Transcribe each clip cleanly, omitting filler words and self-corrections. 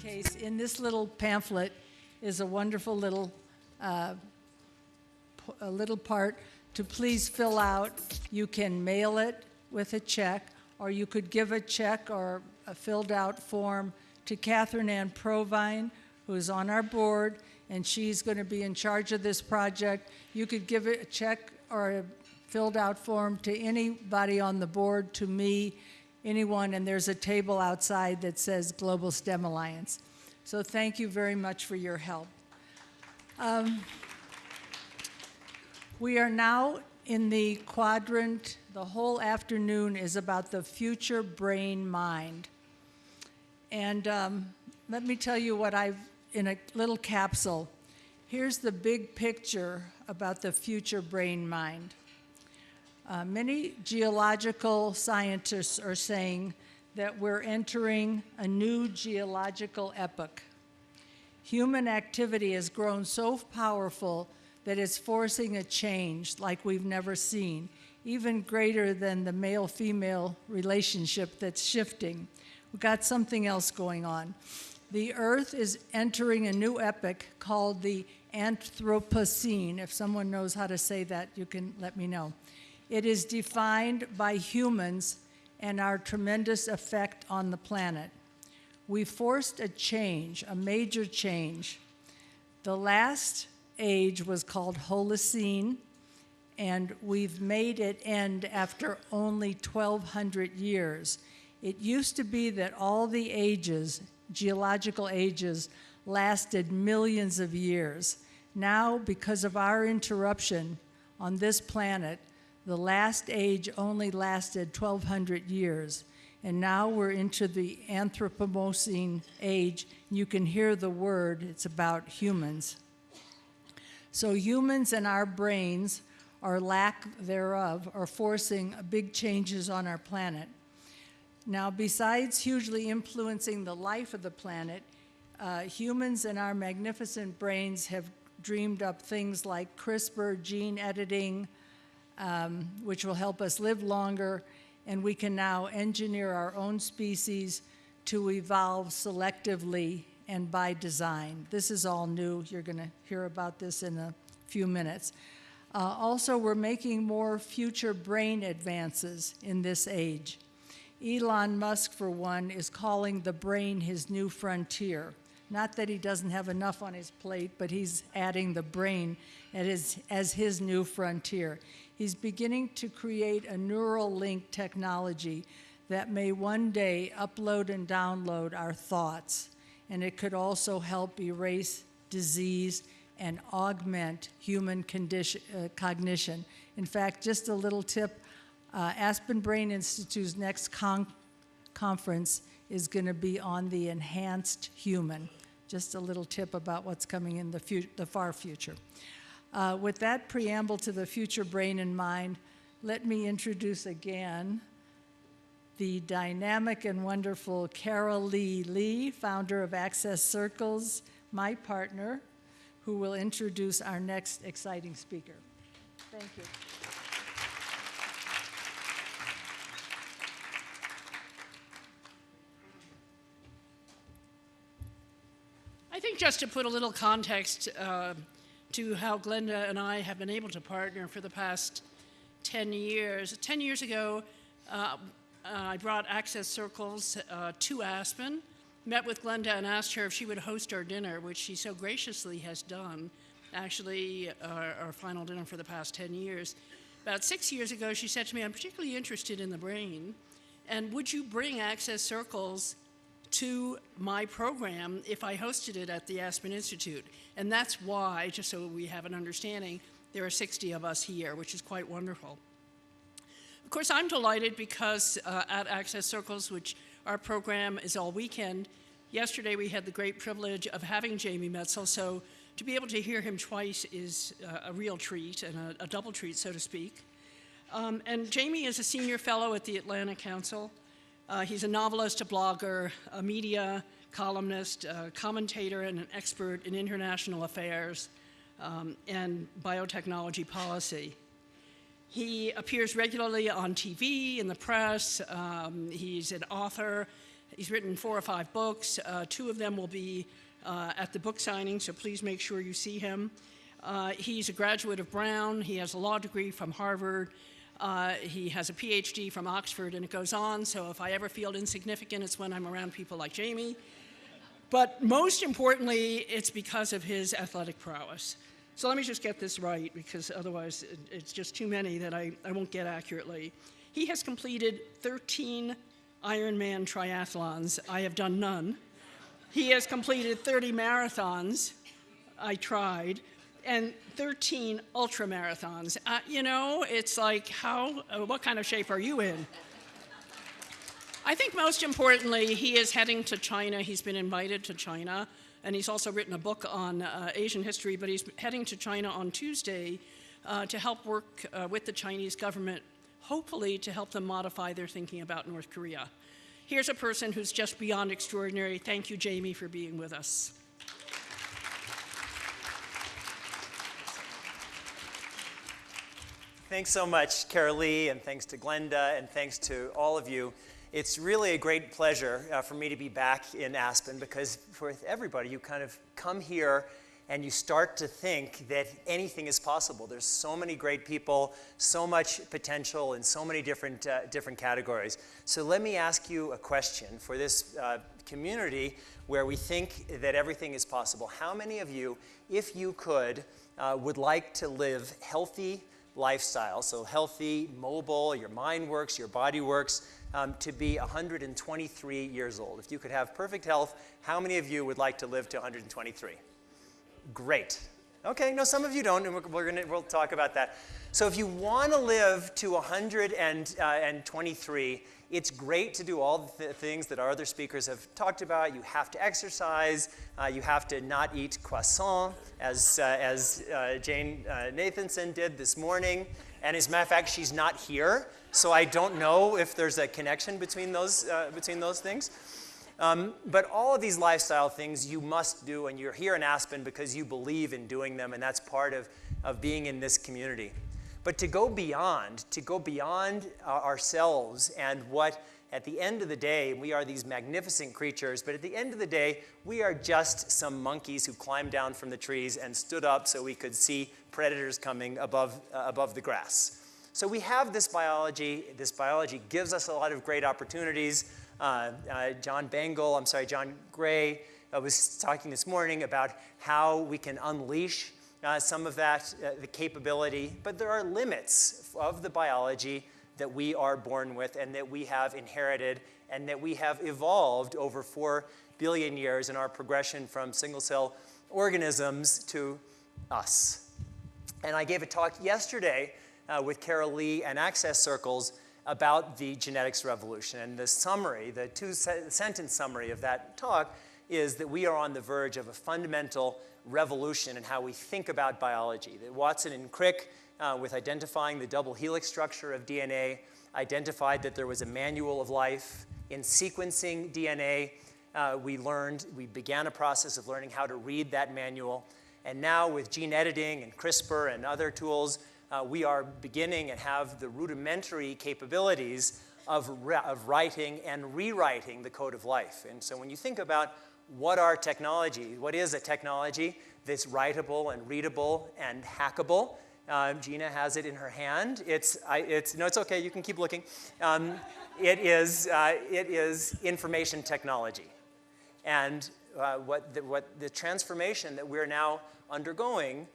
Case in this little pamphlet is a wonderful little part to please fill out. You can mail it with a check, or you could give a check or a filled out form to Catherine Ann Provine, who is on our board, and she's going to be in charge of this project. You could give a check or a filled out form to anybody on the board, to me, anyone, and there's a table outside that says Global STEM Alliance. So thank you very much for your help. We are now in the quadrant. The whole afternoon is about the future brain-mind. And let me tell you what in a little capsule. Here's the big picture about the future brain-mind. Many geological scientists are saying that we're entering a new geological epoch. Human activity has grown so powerful that it's forcing a change like we've never seen, even greater than the male-female relationship that's shifting. We've got something else going on. The Earth is entering a new epoch called the Anthropocene. If someone knows how to say that, you can let me know. It is defined by humans and our tremendous effect on the planet. We forced a change, a major change. The last age was called Holocene, and we've made it end after only 1,200 years. It used to be that all the ages, geological ages, lasted millions of years. Now, because of our interruption on this planet, the last age only lasted 1,200 years. And now we're into the Anthropocene age. You can hear the word, it's about humans. So humans and our brains, or lack thereof, are forcing big changes on our planet. Now, besides hugely influencing the life of the planet, humans and our magnificent brains have dreamed up things like CRISPR, gene editing, which will help us live longer, and we can now engineer our own species to evolve selectively and by design. This is all new. You're going to hear about this in a few minutes. Also, we're making more future brain advances in this age. Elon Musk, for one, is calling the brain his new frontier. Not that he doesn't have enough on his plate, but he's adding the brain as his new frontier. He's beginning to create a neural link technology that may one day upload and download our thoughts, and it could also help erase disease and augment human cognition. In fact, just a little tip, Aspen Brain Institute's next conference is going to be on the enhanced human. Just a little tip about what's coming in the far future. With that preamble to the future brain in mind, let me introduce again the dynamic and wonderful Carol Lee, founder of Access Circles, my partner, who will introduce our next exciting speaker. Thank you. I think just to put a little context to how Glenda and I have been able to partner for the past 10 years. 10 years ago, I brought Access Circles to Aspen, met with Glenda and asked her if she would host our dinner, which she so graciously has done, actually our final dinner for the past 10 years. About 6 years ago, she said to me, I'm particularly interested in the brain, and would you bring Access Circles to my program if I hosted it at the Aspen Institute? And that's why, just so we have an understanding, there are 60 of us here, which is quite wonderful. Of course, I'm delighted because at Access Circles, which our program is all weekend, yesterday we had the great privilege of having Jamie Metzl, so to be able to hear him twice is a real treat, and a double treat, so to speak. And Jamie is a senior fellow at the Atlantic Council. He's a novelist, a blogger, a media columnist, a commentator, and an expert in international affairs and biotechnology policy. He appears regularly on TV, in the press. He's an author, He's written 4 or 5 books. 2 of them will be at the book signing, so please make sure you see him. He's a graduate of Brown. He has a law degree from Harvard. He has a PhD from Oxford, and it goes on. So if I ever feel insignificant, it's when I'm around people like Jamie. But most importantly, it's because of his athletic prowess. So let me just get this right, because otherwise it's just too many that I won't get accurately. He has completed 13 Ironman triathlons. I have done none. He has completed 30 marathons. I tried. And 13 ultra marathons. You know, it's like, what kind of shape are you in? I think most importantly, he is heading to China. He's been invited to China, and he's also written a book on Asian history, but he's heading to China on Tuesday to help work with the Chinese government, hopefully to help them modify their thinking about North Korea. Here's a person who's just beyond extraordinary. Thank you, Jamie, for being with us. Thanks so much, Carolee, and thanks to Glenda, and thanks to all of you. It's really a great pleasure for me to be back in Aspen, because for everybody, you kind of come here and you start to think that anything is possible. There's so many great people, so much potential in so many different categories. So let me ask you a question for this community where we think that everything is possible. How many of you, if you could, would like to live healthy lifestyle, so healthy, mobile, your mind works, your body works, to be 123 years old? If you could have perfect health, how many of you would like to live to 123? Great. Okay, no, some of you don't, and we'll talk about that. So if you want to live to 123, it's great to do all the things that our other speakers have talked about. You have to exercise. You have to not eat croissant, as Jane Nathanson did this morning. And as a matter of fact, she's not here, so I don't know if there's a connection between those things. But all of these lifestyle things you must do, and you're here in Aspen because you believe in doing them, and that's part of being in this community. But to go beyond ourselves and what, at the end of the day, we are these magnificent creatures, but at the end of the day, we are just some monkeys who climbed down from the trees and stood up so we could see predators coming above the grass. So we have this biology. This biology gives us a lot of great opportunities. John Gray was talking this morning about how we can unleash some of that, the capability, but there are limits of the biology that we are born with and that we have inherited and that we have evolved over 4 billion years in our progression from single-cell organisms to us. And I gave a talk yesterday with Carol Lee and Access Circles about the genetics revolution. And the summary, the 2-sentence summary of that talk is that we are on the verge of a fundamental revolution in how we think about biology. That Watson and Crick, with identifying the double helix structure of DNA, identified that there was a manual of life. In sequencing DNA, we began a process of learning how to read that manual. And now with gene editing and CRISPR and other tools, we are beginning and have the rudimentary capabilities of writing and rewriting the code of life. And so when you think about what is a technology that's writable and readable and hackable? Gina has it in her hand. It's okay, you can keep looking. It is information technology. And what the transformation that we're now undergoing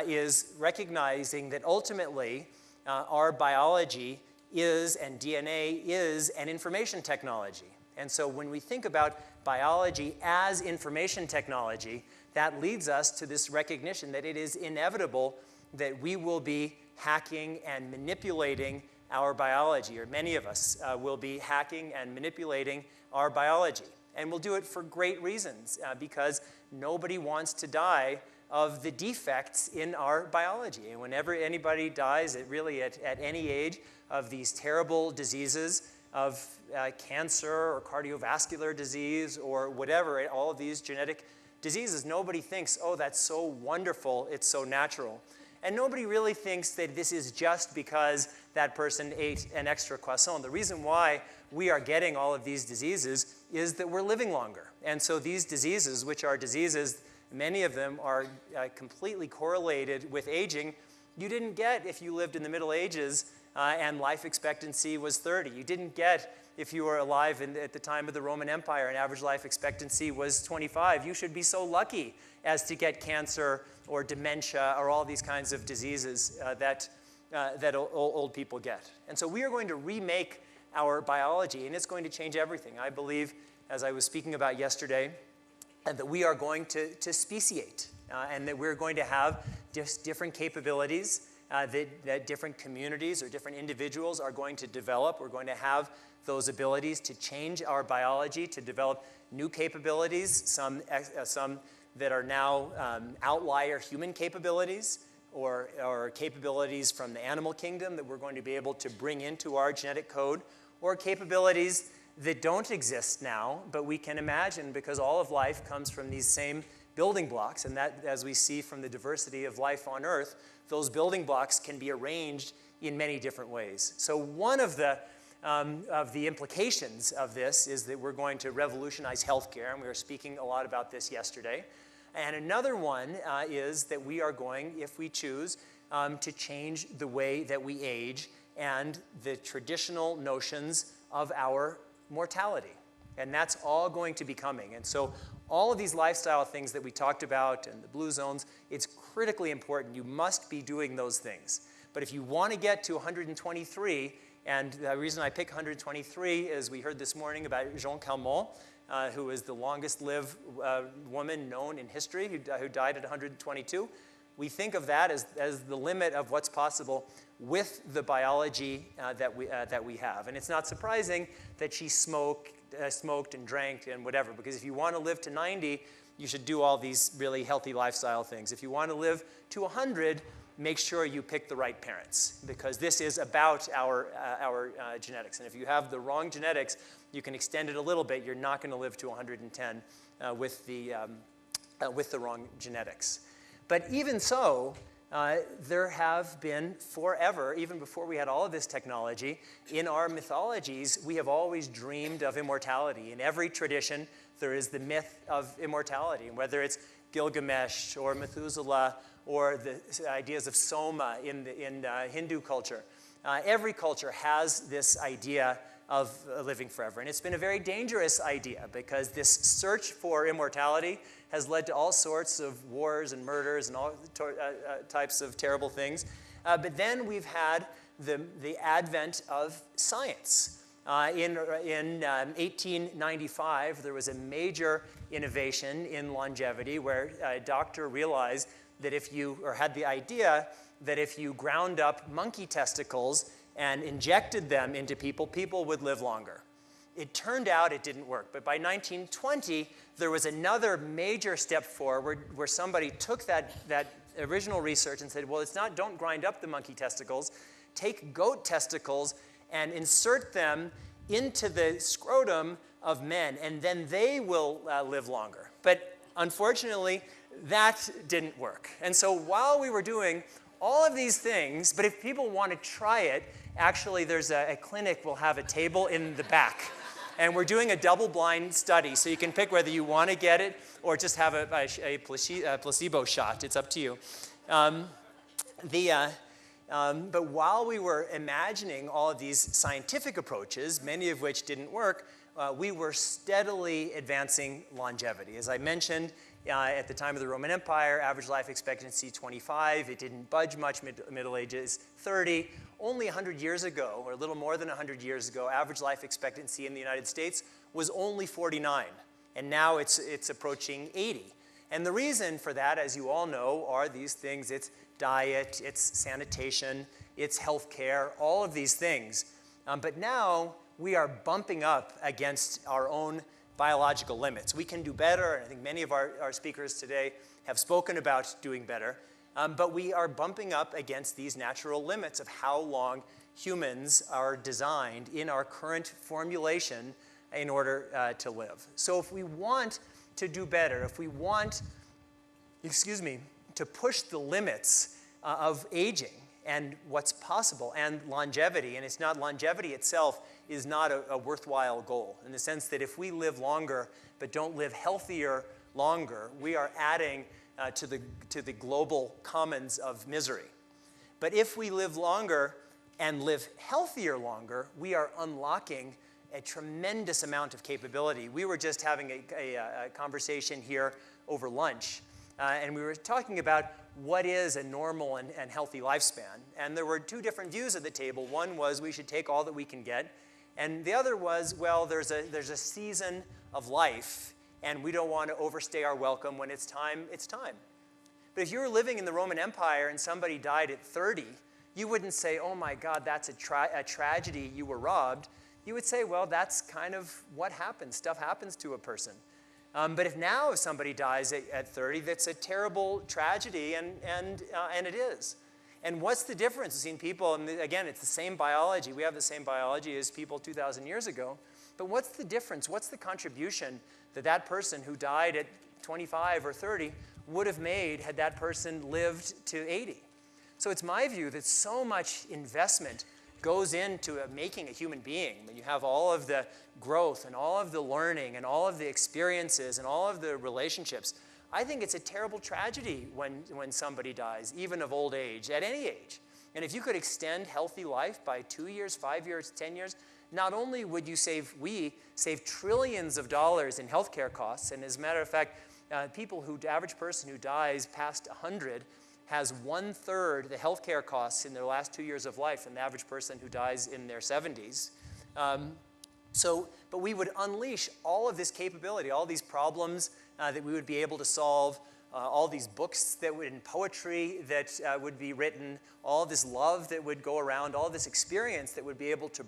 is recognizing that ultimately our biology is, and DNA is, an information technology. And so when we think about biology as information technology, that leads us to this recognition that it is inevitable that we will be hacking and manipulating our biology, or many of us will be hacking and manipulating our biology. And we'll do it for great reasons, because nobody wants to die of the defects in our biology. And whenever anybody dies, at any age, of these terrible diseases, of cancer or cardiovascular disease or whatever, all of these genetic diseases, nobody thinks, oh, that's so wonderful, it's so natural. And nobody really thinks that this is just because that person ate an extra croissant. The reason why we are getting all of these diseases is that we're living longer. And so these diseases, which are diseases, many of them are completely correlated with aging, you didn't get if you lived in the Middle Ages and life expectancy was 30. You didn't get if you were alive at the time of the Roman Empire and average life expectancy was 25. You should be so lucky as to get cancer or dementia or all these kinds of diseases that old people get. And so we are going to remake our biology, and it's going to change everything. I believe, as I was speaking about yesterday, that we are going to speciate, and that we're going to have different capabilities that different communities or different individuals are going to develop. We're going to have those abilities to change our biology, to develop new capabilities, some that are now outlier human capabilities, or capabilities from the animal kingdom that we're going to be able to bring into our genetic code, or capabilities that don't exist now, but we can imagine because all of life comes from these same building blocks, and that, as we see from the diversity of life on Earth, those building blocks can be arranged in many different ways. So one of the implications of this is that we're going to revolutionize healthcare, and we were speaking a lot about this yesterday. And another one is that we are going, if we choose, to change the way that we age and the traditional notions of our mortality. And that's all going to be coming. And so all of these lifestyle things that we talked about and the blue zones, it's critically important. You must be doing those things. But if you want to get to 123, and the reason I pick 123 is we heard this morning about Jean Calment, who is the longest-lived woman known in history, who died at 122. We think of that as the limit of what's possible with the biology that we have. And it's not surprising that she smoked and drank and whatever, because if you want to live to 90, you should do all these really healthy lifestyle things. If you want to live to 100, make sure you pick the right parents, because this is about our genetics. And if you have the wrong genetics, you can extend it a little bit. You're not going to live to 110 with the wrong genetics. But even so, there have been forever, even before we had all of this technology, in our mythologies, we have always dreamed of immortality. In every tradition, there is the myth of immortality, and whether it's Gilgamesh or Methuselah or the ideas of Soma in Hindu culture. Every culture has this idea of living forever. And it's been a very dangerous idea because this search for immortality has led to all sorts of wars and murders and all types of terrible things. But then we've had the advent of science. In 1895, there was a major innovation in longevity where a doctor realized that had the idea that if you ground up monkey testicles and injected them into people, people would live longer. It turned out it didn't work. But by 1920, there was another major step forward where somebody took that original research and said, well, don't grind up the monkey testicles. Take goat testicles and insert them into the scrotum of men, and then they will live longer. But unfortunately, that didn't work. And so while we were doing all of these things, but if people want to try it, actually there's a clinic will have a table in the back. And we're doing a double-blind study, so you can pick whether you want to get it or just have a placebo shot. It's up to you. But while we were imagining all of these scientific approaches, many of which didn't work, we were steadily advancing longevity. As I mentioned, at the time of the Roman Empire, average life expectancy 25. It didn't budge much, Middle Ages 30. Only 100 years ago, or a little more than 100 years ago, average life expectancy in the United States was only 49. And now it's approaching 80. And the reason for that, as you all know, are these things. It's diet, it's sanitation, it's healthcare, all of these things. But now we are bumping up against our own biological limits. We can do better, and I think many of our speakers today have spoken about doing better, but we are bumping up against these natural limits of how long humans are designed in our current formulation in order to live. So if we want to do better, if we want, to push the limits of aging and what's possible, and longevity. And it's not, longevity itself is not a worthwhile goal, in the sense that if we live longer but don't live healthier longer, we are adding to the global commons of misery. But if we live longer and live healthier longer, we are unlocking a tremendous amount of capability. We were just having a conversation here over lunch, and we were talking about what is a normal and healthy lifespan. And there were two different views at the table. One was we should take all that we can get, and the other was, well, there's a season of life, and we don't want to overstay our welcome. When it's time, it's time. But if you were living in the Roman Empire and somebody died at 30, you wouldn't say, oh my God, that's a tragedy, you were robbed. You would say, well, that's kind of what happens. Stuff happens to a person. But if somebody dies at 30, that's a terrible tragedy, and it is. And what's the difference between people, and again, it's the same biology. We have the same biology as people 2,000 years ago. But what's the difference? What's the contribution that that person who died at 25 or 30 would have made had that person lived to 80? So it's my view that so much investment goes into making a human being. When you have all of the growth and all of the learning and all of the experiences and all of the relationships, I think it's a terrible tragedy when somebody dies, even of old age, at any age. And if you could extend healthy life by 2 years, 5 years, 10 years, not only would you save trillions of dollars in healthcare costs, and as a matter of fact, the average person who dies past 100 has 1/3 the healthcare costs in their last 2 years of life than the average person who dies in their 70s. But we would unleash all of this capability, all these problems that we would be able to solve, all these books and poetry that would be written, all this love that would go around, all this experience that would be able to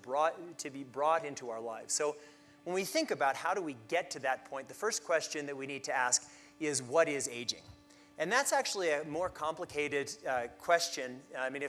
be brought into our lives. So when we think about how do we get to that point, the first question that we need to ask is, what is aging? And that's actually a more complicated question. I mean,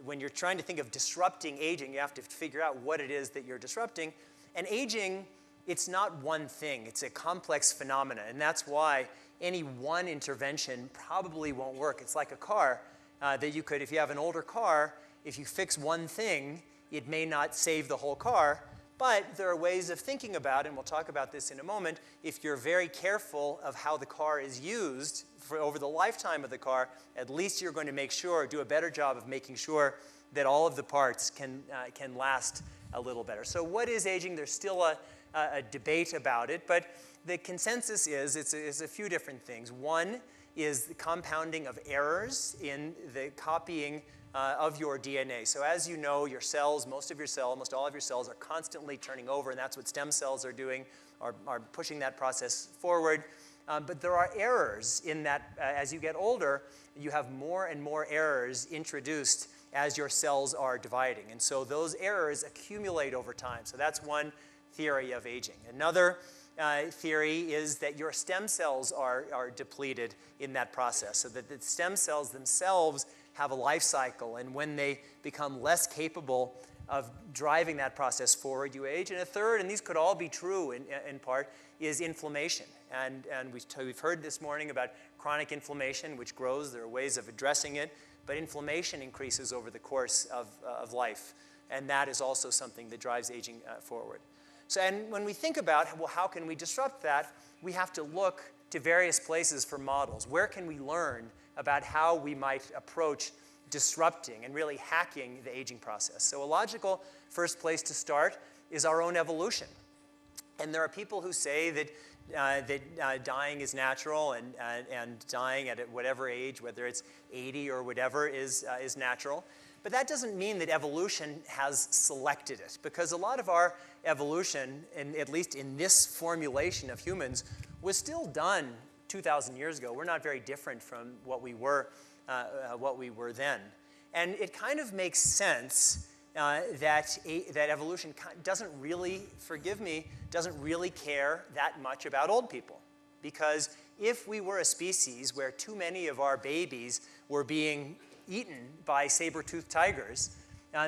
when you're trying to think of disrupting aging, you have to figure out what it is that you're disrupting. And aging, it's not one thing. It's a complex phenomena. And that's why any one intervention probably won't work. It's like a car that you could, if you have an older car, if you fix one thing, it may not save the whole car. But there are ways of thinking about it, and we'll talk about this in a moment. If you're very careful of how the car is used over the lifetime of the car, at least you're going to do a better job of making sure that all of the parts can last a little better. So what is aging? There's still a debate about it, but the consensus is it's a few different things. One is the compounding of errors in the copying of your DNA. So as you know, your cells, almost all of your cells are constantly turning over, and that's what stem cells are doing, are pushing that process forward. But there are errors in that. As you get older, you have more and more errors introduced as your cells are dividing. And so those errors accumulate over time. So that's one theory of aging. Another theory is that your stem cells are depleted in that process, so that the stem cells themselves have a life cycle, and when they become less capable of driving that process forward, you age. And a third, and these could all be true in part, is inflammation. And we've heard this morning about chronic inflammation, which grows. There are ways of addressing it, but inflammation increases over the course of life, and that is also something that drives aging forward. So, and when we think about, well, how can we disrupt that, we have to look to various places for models. Where can we learn about how we might approach disrupting and really hacking the aging process? So a logical first place to start is our own evolution. And there are people who say that dying is natural, and dying at whatever age, whether it's 80 or whatever, is natural. But that doesn't mean that evolution has selected it, because a lot of our evolution, at least in this formulation of humans, was still done 2,000 years ago. We're not very different from what we were then. And it kind of makes sense that evolution doesn't really care that much about old people. Because if we were a species where too many of our babies were being eaten by saber-toothed tigers,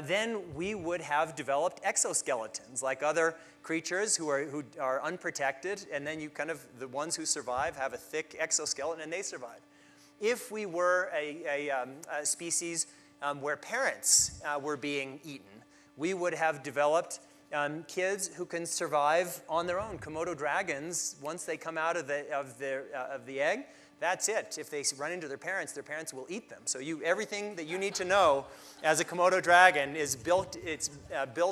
then we would have developed exoskeletons like other creatures who are unprotected, and then the ones who survive have a thick exoskeleton and they survive. If we were a species where parents were being eaten, we would have developed kids who can survive on their own. Komodo dragons, once they come out of the egg, that's it. If they run into their parents will eat them. So everything that you need to know as a Komodo dragon is built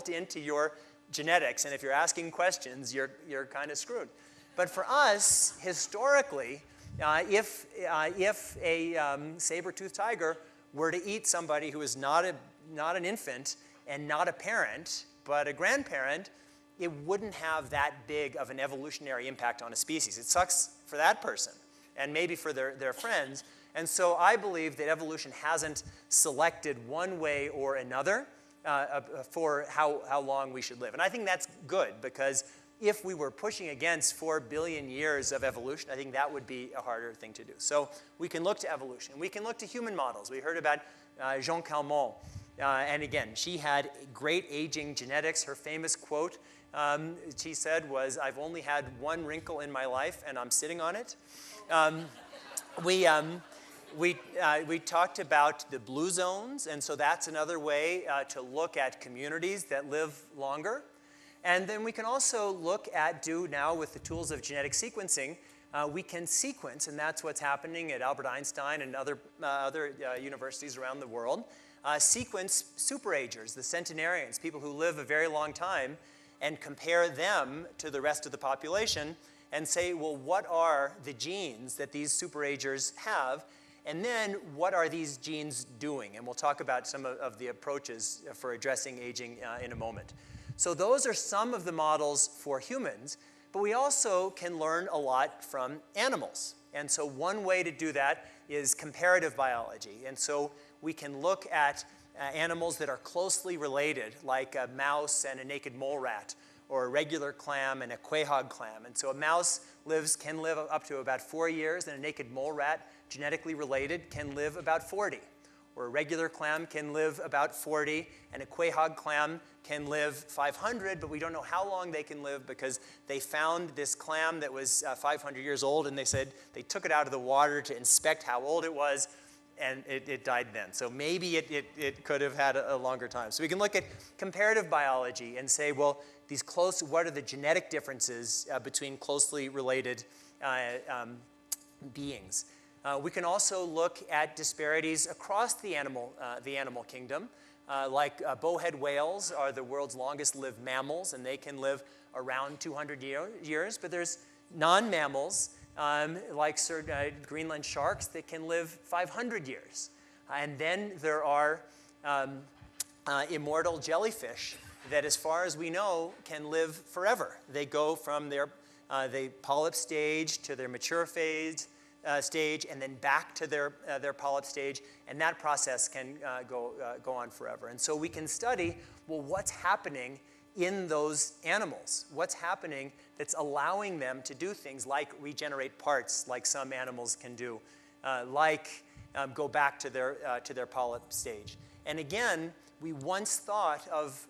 into your genetics. And if you're asking questions, you're kind of screwed. But for us, historically, if a saber-toothed tiger were to eat somebody who is not an infant and not a parent, but a grandparent, it wouldn't have that big of an evolutionary impact on a species. It sucks for that person and maybe for their friends. And so I believe that evolution hasn't selected one way or another for how long we should live. And I think that's good, because if we were pushing against 4 billion years of evolution, I think that would be a harder thing to do. So we can look to evolution. We can look to human models. We heard about Jean Calment. And again, she had great aging genetics. Her famous quote, she said, was, "I've only had one wrinkle in my life, and I'm sitting on it." We talked about the blue zones, and so that's another way to look at communities that live longer. And then we can also look at, now with the tools of genetic sequencing, we can sequence, and that's what's happening at Albert Einstein and other universities around the world, sequence superagers, the centenarians, people who live a very long time, and compare them to the rest of the population and say, well, what are the genes that these superagers have? And then what are these genes doing? And we'll talk about some of the approaches for addressing aging in a moment. So those are some of the models for humans, but we also can learn a lot from animals. And so one way to do that is comparative biology. And so we can look at animals that are closely related, like a mouse and a naked mole rat, or a regular clam and a quahog clam. And so a mouse can live up to about 4 years, and a naked mole rat, genetically related, can live about 40. Or a regular clam can live about 40, and a quahog clam can live 500, but we don't know how long they can live, because they found this clam that was 500 years old, and they said they took it out of the water to inspect how old it was, and it died then. So maybe it could have had a longer time. So we can look at comparative biology and say, well, what are the genetic differences between closely related beings? We can also look at disparities across the animal kingdom. Like bowhead whales are the world's longest-lived mammals, and they can live around 200 years. But there's non-mammals, like Greenland sharks, that can live 500 years. And then there are immortal jellyfish that, as far as we know, can live forever. They go from their polyp stage to their mature phase, stage, and then back to their polyp stage, and that process can go on forever. And so we can study, well, what's happening in those animals? What's happening that's allowing them to do things like regenerate parts, like some animals can do, like go back to their polyp stage. And again, we once thought of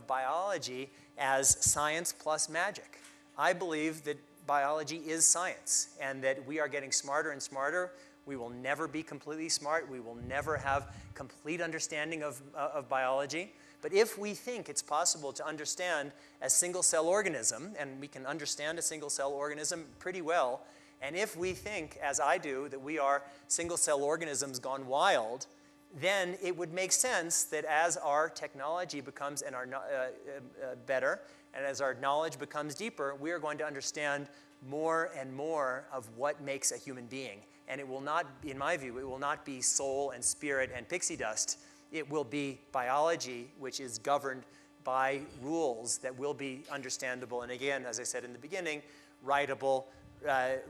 biology as science plus magic. I believe that biology is science, and that we are getting smarter and smarter. We will never be completely smart. We will never have complete understanding of biology. But if we think it's possible to understand a single-cell organism, and we can understand a single-cell organism pretty well, and if we think, as I do, that we are single-cell organisms gone wild, then it would make sense that as our technology becomes better, and as our knowledge becomes deeper, we are going to understand more and more of what makes a human being. And it will not, in my view, it will not be soul and spirit and pixie dust. It will be biology, which is governed by rules that will be understandable. And again, as I said in the beginning, writable,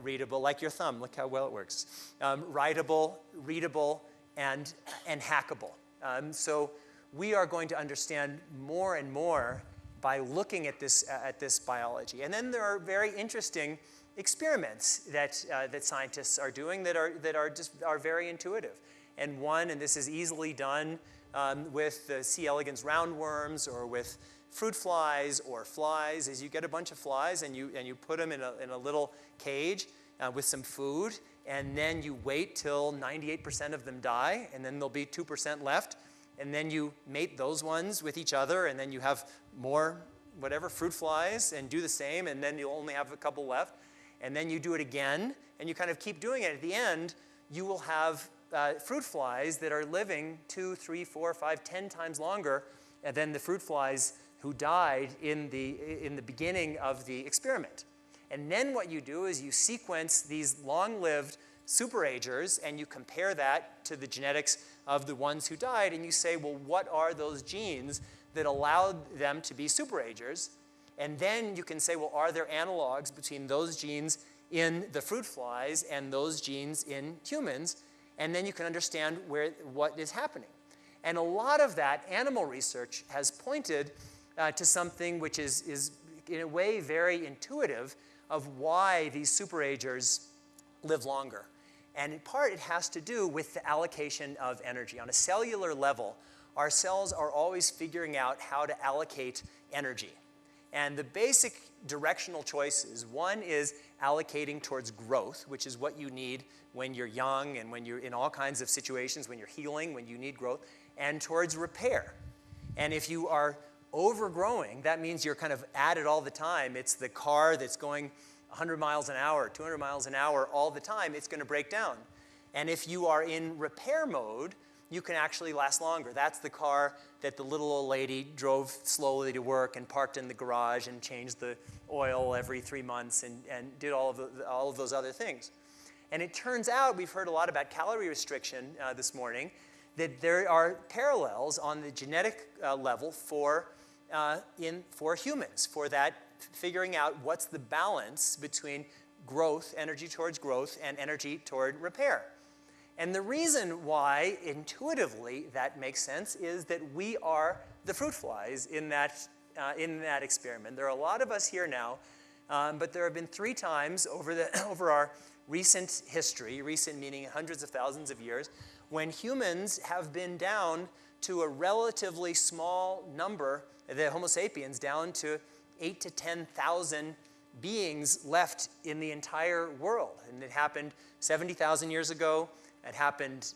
readable, like your thumb. Look how well it works. Writable, readable, and hackable. So we are going to understand more and more by looking at this biology. And then there are very interesting experiments that scientists are doing that are very intuitive. And this is easily done with the C. elegans roundworms, or with fruit flies or flies, is you get a bunch of flies and you put them in a little cage with some food, and then you wait till 98% of them die, and then there'll be 2% left, and then you mate those ones with each other, and then you have more, whatever, fruit flies, and do the same, and then you'll only have a couple left, and then you do it again, and you kind of keep doing it. At the end, you will have fruit flies that are living 2, 3, 4, 5, 10 times longer than the fruit flies who died in the beginning of the experiment. And then what you do is you sequence these long-lived superagers, and you compare that to the genetics of the ones who died, and you say, well, what are those genes that allowed them to be superagers? And then you can say, well, are there analogs between those genes in the fruit flies and those genes in humans? And then you can understand what is happening. And a lot of that animal research has pointed to something which is in a way very intuitive of why these superagers live longer. And in part, it has to do with the allocation of energy. On a cellular level, our cells are always figuring out how to allocate energy. And the basic directional choices, one is allocating towards growth, which is what you need when you're young and when you're in all kinds of situations, when you're healing, when you need growth, and towards repair. And if you are overgrowing, that means you're kind of at it all the time. It's the car that's going 100 miles an hour, 200 miles an hour all the time, it's going to break down. And if you are in repair mode, you can actually last longer. That's the car that the little old lady drove slowly to work and parked in the garage and changed the oil every 3 months and did all of those other things. And it turns out, we've heard a lot about calorie restriction this morning, that there are parallels on the genetic level for humans, for that figuring out what's the balance between growth, energy towards growth, and energy toward repair. And the reason why intuitively that makes sense is that we are the fruit flies in that experiment. There are a lot of us here now, but there have been 3 times over our recent history, recent meaning hundreds of thousands of years, when humans have been down to a relatively small number, the Homo sapiens, down to 8,000 to 10,000 beings left in the entire world. And it happened 70,000 years ago. It happened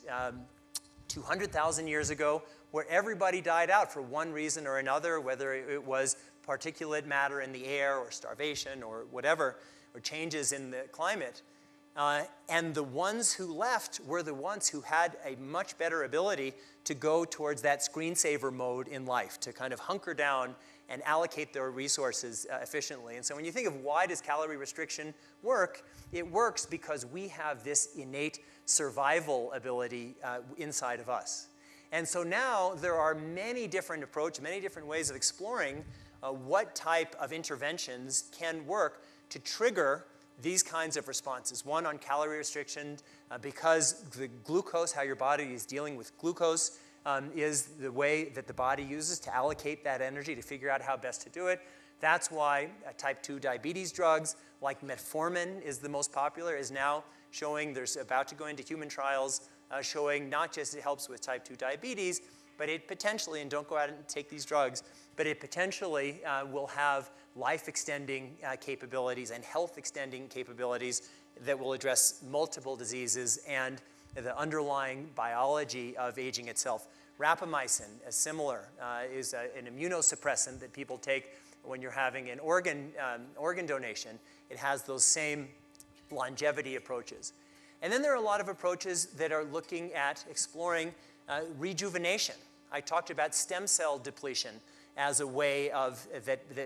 200,000 years ago, where everybody died out for one reason or another, whether it was particulate matter in the air or starvation or whatever, or changes in the climate. And the ones who left were the ones who had a much better ability to go towards that screensaver mode in life, to kind of hunker down and allocate their resources efficiently. And so when you think of why does calorie restriction work, it works because we have this innate survival ability inside of us. And so now there are many different approaches, many different ways of exploring what type of interventions can work to trigger these kinds of responses. One on calorie restriction, because the glucose, how your body is dealing with glucose, is the way that the body uses to allocate that energy, to figure out how best to do it. That's why type 2 diabetes drugs like metformin is the most popular, is now showing, there's about to go into human trials, showing not just it helps with type 2 diabetes, but it potentially, and don't go out and take these drugs, but it potentially will have life-extending capabilities and health-extending capabilities that will address multiple diseases and the underlying biology of aging itself. Rapamycin, similar, is an immunosuppressant that people take when you're having an organ donation. It has those same longevity approaches. And then there are a lot of approaches that are looking at exploring rejuvenation. I talked about stem cell depletion as a way of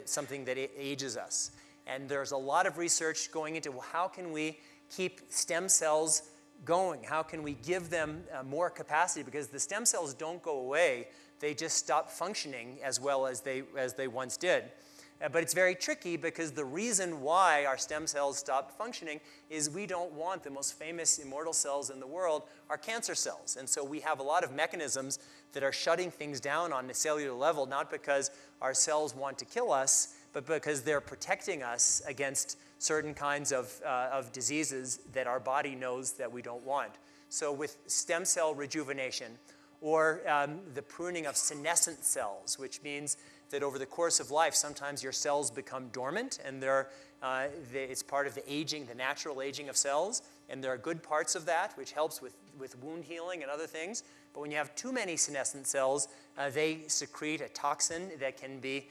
something that ages us. And there's a lot of research going into, well, how can we keep stem cells going? How can we give them more capacity? Because the stem cells don't go away. They just stop functioning as well as they once did. But it's very tricky because the reason why our stem cells stop functioning is we don't want the most famous immortal cells in the world are cancer cells. And so we have a lot of mechanisms that are shutting things down on the cellular level, not because our cells want to kill us, but because they're protecting us against certain kinds of diseases that our body knows that we don't want. So with stem cell rejuvenation, or the pruning of senescent cells, which means that over the course of life, sometimes your cells become dormant, and it's part of the aging, the natural aging of cells. And there are good parts of that, which helps with wound healing and other things. But when you have too many senescent cells, they secrete a toxin that can be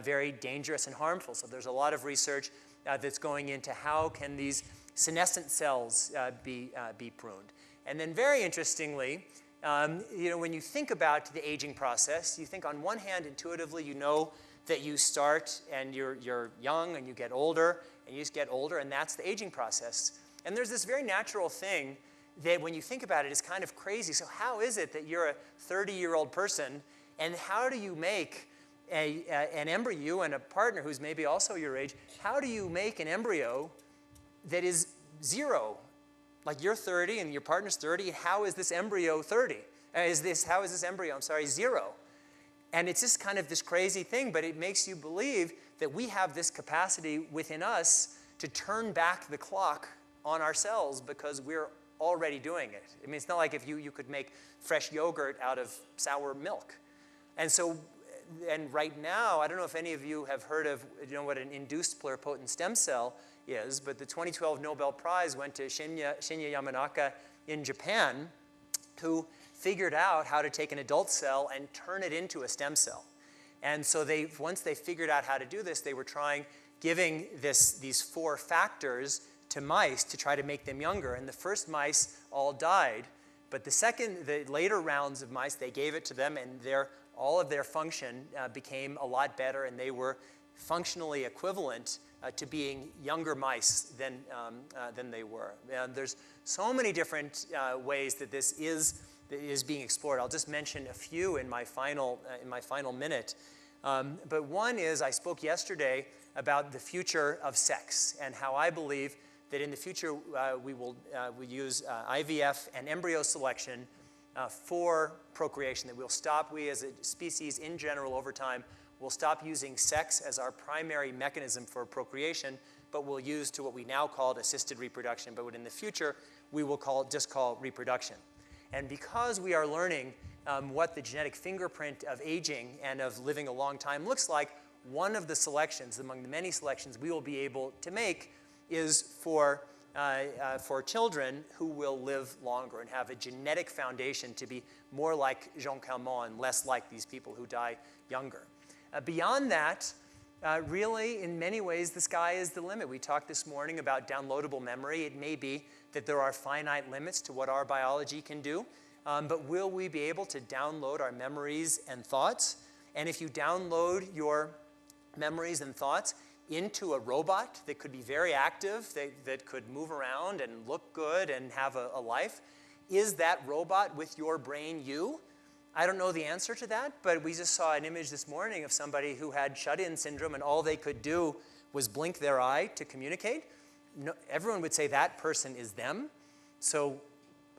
very dangerous and harmful. So there's a lot of research that's going into how can these senescent cells be pruned. And then very interestingly, when you think about the aging process, you think on one hand, intuitively, you know that you start and you're young and you get older and you just get older, and that's the aging process. And there's this very natural thing that when you think about it is kind of crazy. So how is it that you're a 30-year-old person, and how do you make an embryo, you and a partner who's maybe also your age, how do you make an embryo that is 0? Like you're 30 and your partner's 30, how is this embryo 30? How is this embryo, 0? And it's just kind of this crazy thing, but it makes you believe that we have this capacity within us to turn back the clock on ourselves because we're already doing it. I mean, it's not like if you could make fresh yogurt out of sour milk. And so, and right now, I don't know if any of you have heard of, what an induced pluripotent stem cell is, but the 2012 Nobel Prize went to Shinya Yamanaka in Japan, who figured out how to take an adult cell and turn it into a stem cell. And so once they figured out how to do this, they were giving these 4 factors to mice to try to make them younger. And the first mice all died, but the later rounds of mice, they gave it to them, and all of their function became a lot better, and they were functionally equivalent to being younger mice than they were. And there's so many different ways that this is being explored. I'll just mention a few in my final minute. But one is, I spoke yesterday about the future of sex and how I believe that in the future we use IVF and embryo selection for procreation, that we as a species in general over time will stop using sex as our primary mechanism for procreation, but we'll use to what we now call assisted reproduction, but what in the future we will just call reproduction. And because we are learning what the genetic fingerprint of aging and of living a long time looks like, one of the selections, among the many selections we will be able to make, is for children who will live longer and have a genetic foundation to be more like Jean Calment and less like these people who die younger. Beyond that, really, in many ways, the sky is the limit. We talked this morning about downloadable memory. It may be that there are finite limits to what our biology can do, but will we be able to download our memories and thoughts? And if you download your memories and thoughts into a robot that could be very active, that could move around and look good and have a life, is that robot with your brain you? I don't know the answer to that, but we just saw an image this morning of somebody who had shut-in syndrome and all they could do was blink their eye to communicate. No, everyone would say that person is them. So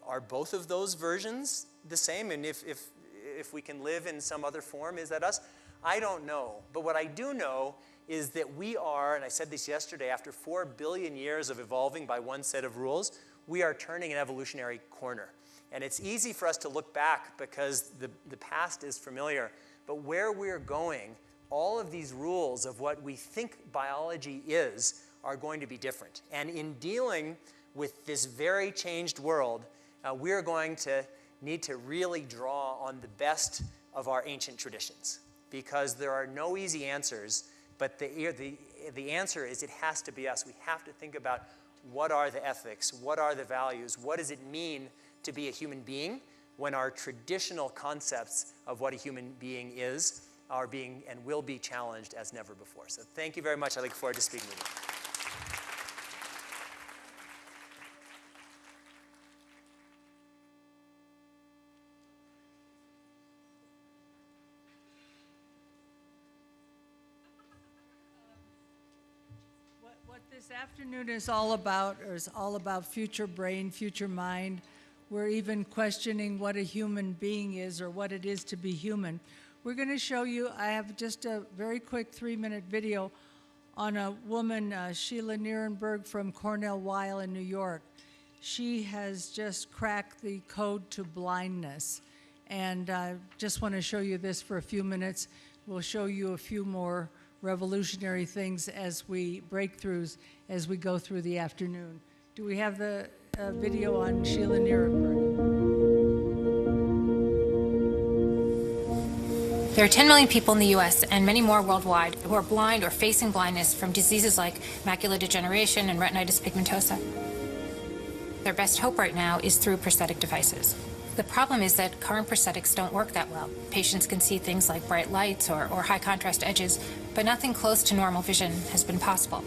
are both of those versions the same? And if we can live in some other form, is that us? I don't know. But what I do know is that we are, and I said this yesterday, after 4 billion years of evolving by one set of rules, we are turning an evolutionary corner. And it's easy for us to look back because the past is familiar. But where we're going, all of these rules of what we think biology is are going to be different. And in dealing with this very changed world, we're going to need to really draw on the best of our ancient traditions, because there are no easy answers, but the answer is it has to be us. We have to think about what are the ethics, what are the values, what does it mean to be a human being when our traditional concepts of what a human being is are being and will be challenged as never before. So thank you very much. I look forward to speaking with you. What this afternoon is all about future brain, future mind. We're even questioning what a human being is or what it is to be human. We're going to show you, I have just a very quick 3-minute video on a woman, Sheila Nierenberg from Cornell Weill in New York. She has just cracked the code to blindness. And I just want to show you this for a few minutes we'll show you a few more revolutionary things breakthroughs as we go through the afternoon. Do we have the video on Sheila Nierenberg? There are 10 million people in the US and many more worldwide who are blind or facing blindness from diseases like macular degeneration and retinitis pigmentosa. Their best hope right now is through prosthetic devices. The problem is that current prosthetics don't work that well. Patients can see things like bright lights or high contrast edges, but nothing close to normal vision has been possible.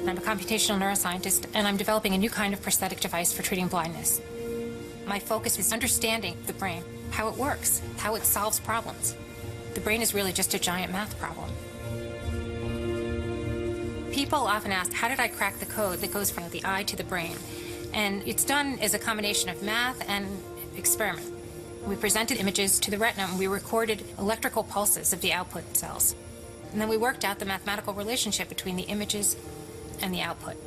I'm a computational neuroscientist, and I'm developing a new kind of prosthetic device for treating blindness. My focus is understanding the brain, how it works, how it solves problems. The brain is really just a giant math problem. People often ask, how did I crack the code that goes from the eye to the brain? And it's done as a combination of math and experiment. We presented images to the retina, and we recorded electrical pulses of the output cells. And then we worked out the mathematical relationship between the images and the output.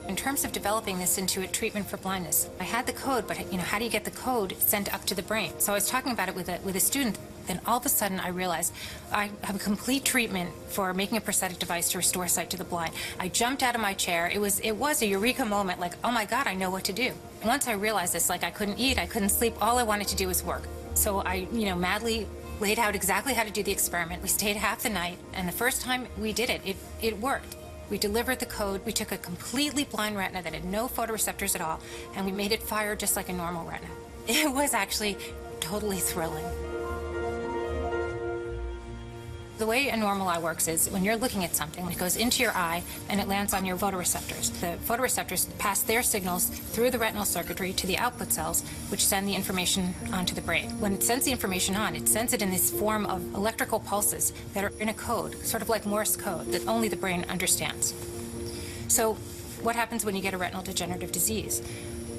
In terms of developing this into a treatment for blindness, I had the code, but how do you get the code sent up to the brain? So I was talking about it with a student. Then all of a sudden I realized I have a complete treatment for making a prosthetic device to restore sight to the blind. I jumped out of my chair. It was a eureka moment, like, oh my God, I know what to do. And once I realized this, like, I couldn't eat, I couldn't sleep, all I wanted to do was work. So I, madly laid out exactly how to do the experiment. We stayed half the night, and the first time we did it, it worked. We delivered the code. We took a completely blind retina that had no photoreceptors at all, and we made it fire just like a normal retina. It was actually totally thrilling. The way a normal eye works is when you're looking at something, it goes into your eye and it lands on your photoreceptors. The photoreceptors pass their signals through the retinal circuitry to the output cells, which send the information onto the brain. When it sends the information on, it sends it in this form of electrical pulses that are in a code, sort of like Morse code, that only the brain understands. So what happens when you get a retinal degenerative disease?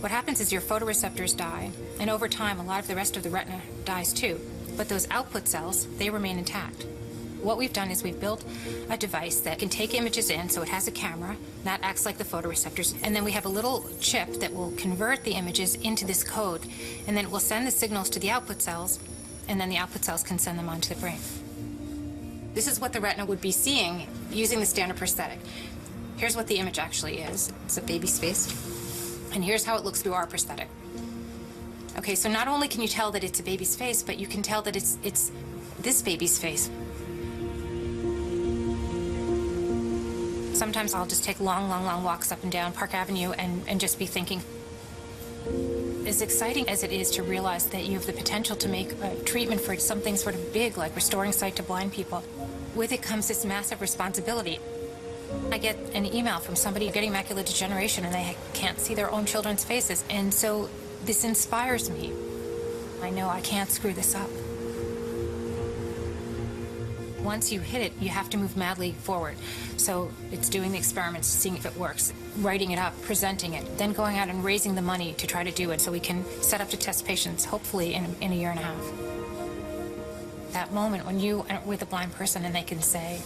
What happens is your photoreceptors die, and over time, a lot of the rest of the retina dies too. But those output cells, they remain intact. What we've done is we've built a device that can take images in, so it has a camera that acts like the photoreceptors, and then we have a little chip that will convert the images into this code, and then it will send the signals to the output cells, and then the output cells can send them on to the brain. This is what the retina would be seeing using the standard prosthetic. Here's what the image actually is. It's a baby's face, and here's how it looks through our prosthetic. Okay, so not only can you tell that it's a baby's face, but you can tell that it's this baby's face. Sometimes I'll just take long walks up and down Park Avenue and just be thinking. As exciting as it is to realize that you have the potential to make a treatment for something sort of big, like restoring sight to blind people, with it comes this massive responsibility. I get an email from somebody getting macular degeneration and they can't see their own children's faces, and so this inspires me. I know I can't screw this up. Once you hit it, you have to move madly forward. So it's doing the experiments, seeing if it works, writing it up, presenting it, then going out and raising the money to try to do it so we can set up to test patients, hopefully in a year and a half. That moment when you are with a blind person and they can say,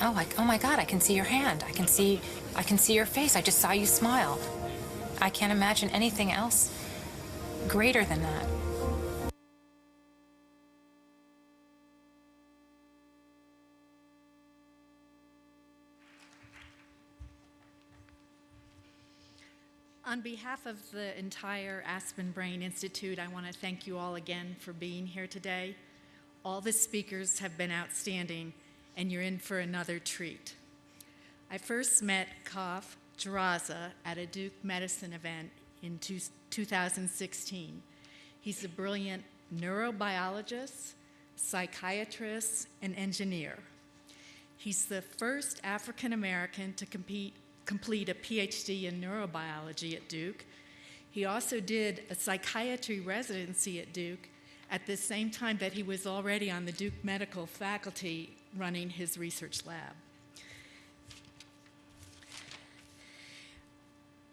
oh my God, I can see your hand. I can see your face. I just saw you smile. I can't imagine anything else greater than that. On behalf of the entire Aspen Brain Institute, I want to thank you all again for being here today. All the speakers have been outstanding, and you're in for another treat. I first met Kaf Dzirasa at a Duke Medicine event in 2016. He's a brilliant neurobiologist, psychiatrist, and engineer. He's the first African American to complete a PhD in neurobiology at Duke. He also did a psychiatry residency at Duke at the same time that he was already on the Duke medical faculty running his research lab.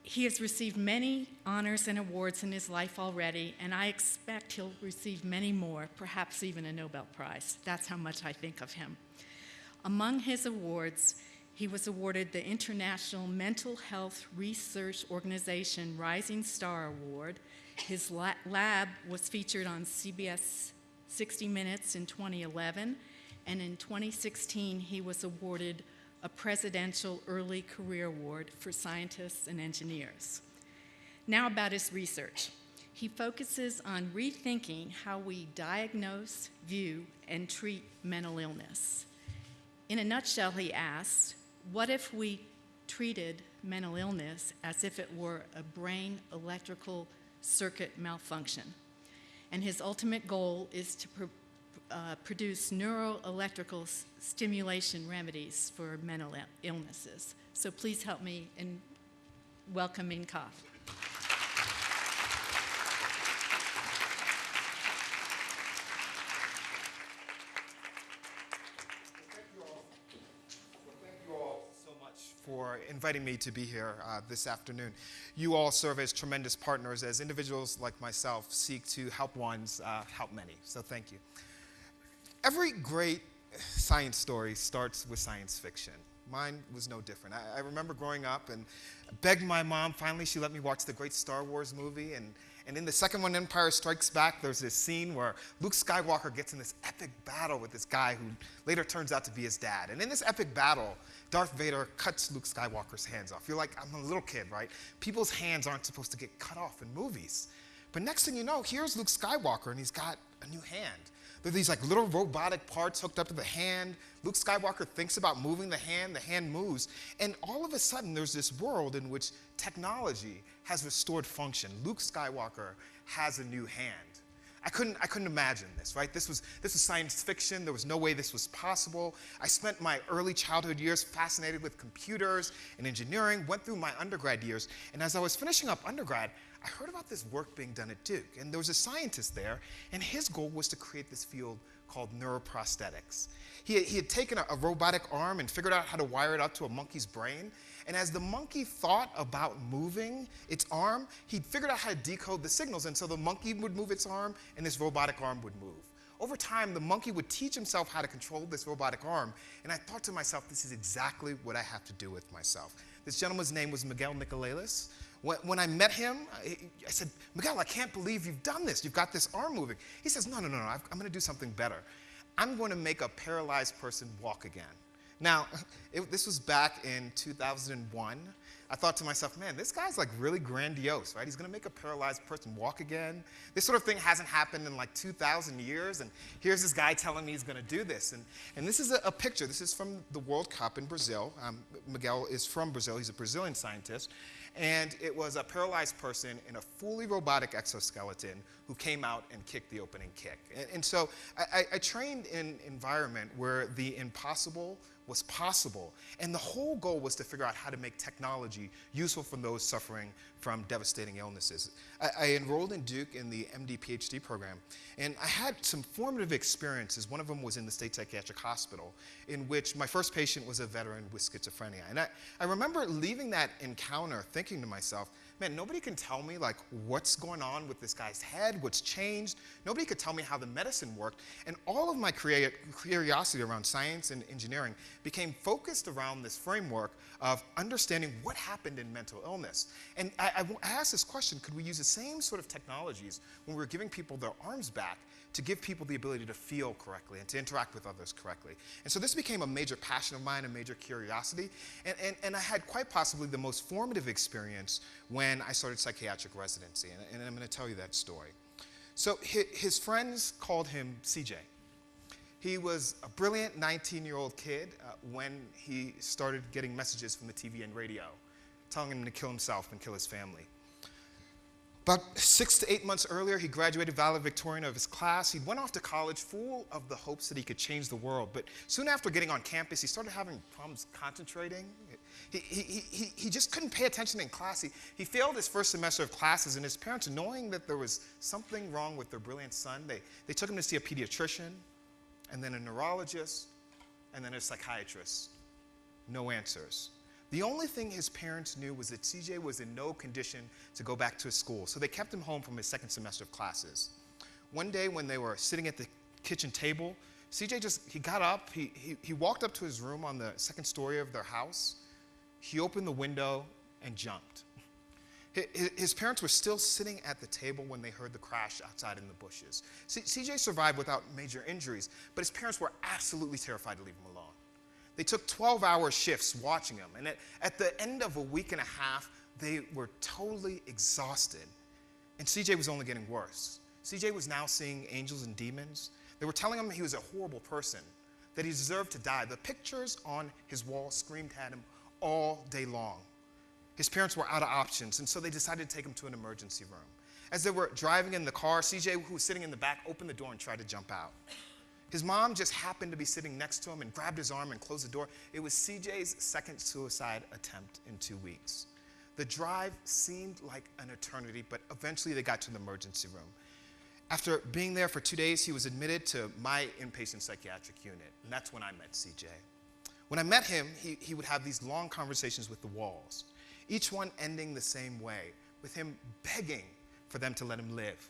He has received many honors and awards in his life already, and I expect he'll receive many more, perhaps even a Nobel Prize. That's how much I think of him. Among his awards, he was awarded the International Mental Health Research Organization Rising Star Award. His lab was featured on CBS 60 Minutes in 2011, and in 2016 he was awarded a Presidential Early Career Award for scientists and engineers. Now about his research. He focuses on rethinking how we diagnose, view, and treat mental illness. In a nutshell, he asks, what if we treated mental illness as if it were a brain electrical circuit malfunction? And his ultimate goal is to produce neuroelectrical stimulation remedies for mental illnesses. So please help me in welcoming Kaf. For inviting me to be here this afternoon. You all serve as tremendous partners as individuals like myself seek to help ones help many, so thank you. Every great science story starts with science fiction. Mine was no different. I remember growing up and begged my mom, finally she let me watch the great Star Wars movie, and in the second one, Empire Strikes Back, there's this scene where Luke Skywalker gets in this epic battle with this guy who later turns out to be his dad. And in this epic battle, Darth Vader cuts Luke Skywalker's hands off. You're like, I'm a little kid, right? People's hands aren't supposed to get cut off in movies. But next thing you know, here's Luke Skywalker, and he's got a new hand. There are these like little robotic parts hooked up to the hand. Luke Skywalker thinks about moving the hand moves. And all of a sudden, there's this world in which technology has restored function. Luke Skywalker has a new hand. I couldn't imagine this, right? This was science fiction. There was no way this was possible. I spent my early childhood years fascinated with computers and engineering, went through my undergrad years, and as I was finishing up undergrad, I heard about this work being done at Duke, and there was a scientist there, and his goal was to create this field called Neuro Prosthetics. He had taken a robotic arm and figured out how to wire it up to a monkey's brain, and as the monkey thought about moving its arm, he'd figured out how to decode the signals, and so the monkey would move its arm, and this robotic arm would move. Over time, the monkey would teach himself how to control this robotic arm, and I thought to myself, this is exactly what I have to do with myself. This gentleman's name was Miguel Nicolelis. When I met him, I said, Miguel, I can't believe you've done this. You've got this arm moving. He says, no, I'm going to do something better. I'm going to make a paralyzed person walk again. Now, this was back in 2001. I thought to myself, man, this guy's like really grandiose, right? He's going to make a paralyzed person walk again. This sort of thing hasn't happened in like 2,000 years, and here's this guy telling me he's going to do this. And this is a picture. This is from the World Cup in Brazil. Miguel is from Brazil. He's a Brazilian scientist. And it was a paralyzed person in a fully robotic exoskeleton who came out and kicked the opening kick. And so I trained in an environment where the impossible was possible. And the whole goal was to figure out how to make technology useful for those suffering from devastating illnesses. I enrolled in Duke in the MD PhD program, and I had some formative experiences. One of them was in the State Psychiatric Hospital, in which my first patient was a veteran with schizophrenia. And I remember leaving that encounter thinking to myself, man, nobody can tell me like what's going on with this guy's head, what's changed. Nobody could tell me how the medicine worked. And all of my curiosity around science and engineering became focused around this framework of understanding what happened in mental illness. And I asked this question, could we use the same sort of technologies when we were giving people their arms back to give people the ability to feel correctly and to interact with others correctly? And so this became a major passion of mine, a major curiosity. And I had quite possibly the most formative experience when I started psychiatric residency. And I'm going to tell you that story. So his friends called him CJ. He was a brilliant 19-year-old kid when he started getting messages from the TV and radio telling him to kill himself and kill his family. About 6 to 8 months earlier, he graduated valedictorian of his class. He went off to college full of the hopes that he could change the world. But soon after getting on campus, he started having problems concentrating. He just couldn't pay attention in class. He failed his first semester of classes, and his parents, knowing that there was something wrong with their brilliant son, they took him to see a pediatrician, and then a neurologist, and then a psychiatrist. No answers. The only thing his parents knew was that CJ was in no condition to go back to his school, so they kept him home from his second semester of classes. One day when they were sitting at the kitchen table, CJ he got up, he walked up to his room on the second story of their house, he opened the window and jumped. His parents were still sitting at the table when they heard the crash outside in the bushes. CJ survived without major injuries, but his parents were absolutely terrified to leave him alone. They took 12-hour shifts watching him, and at the end of a week and a half, they were totally exhausted. And CJ was only getting worse. CJ was now seeing angels and demons. They were telling him he was a horrible person, that he deserved to die. The pictures on his wall screamed at him all day long. His parents were out of options, and so they decided to take him to an emergency room. As they were driving in the car, CJ, who was sitting in the back, opened the door and tried to jump out. His mom just happened to be sitting next to him and grabbed his arm and closed the door. It was CJ's second suicide attempt in 2 weeks. The drive seemed like an eternity, but eventually they got to the emergency room. After being there for 2 days, he was admitted to my inpatient psychiatric unit, and that's when I met CJ. When I met him, he would have these long conversations with the walls, each one ending the same way, with him begging for them to let him live.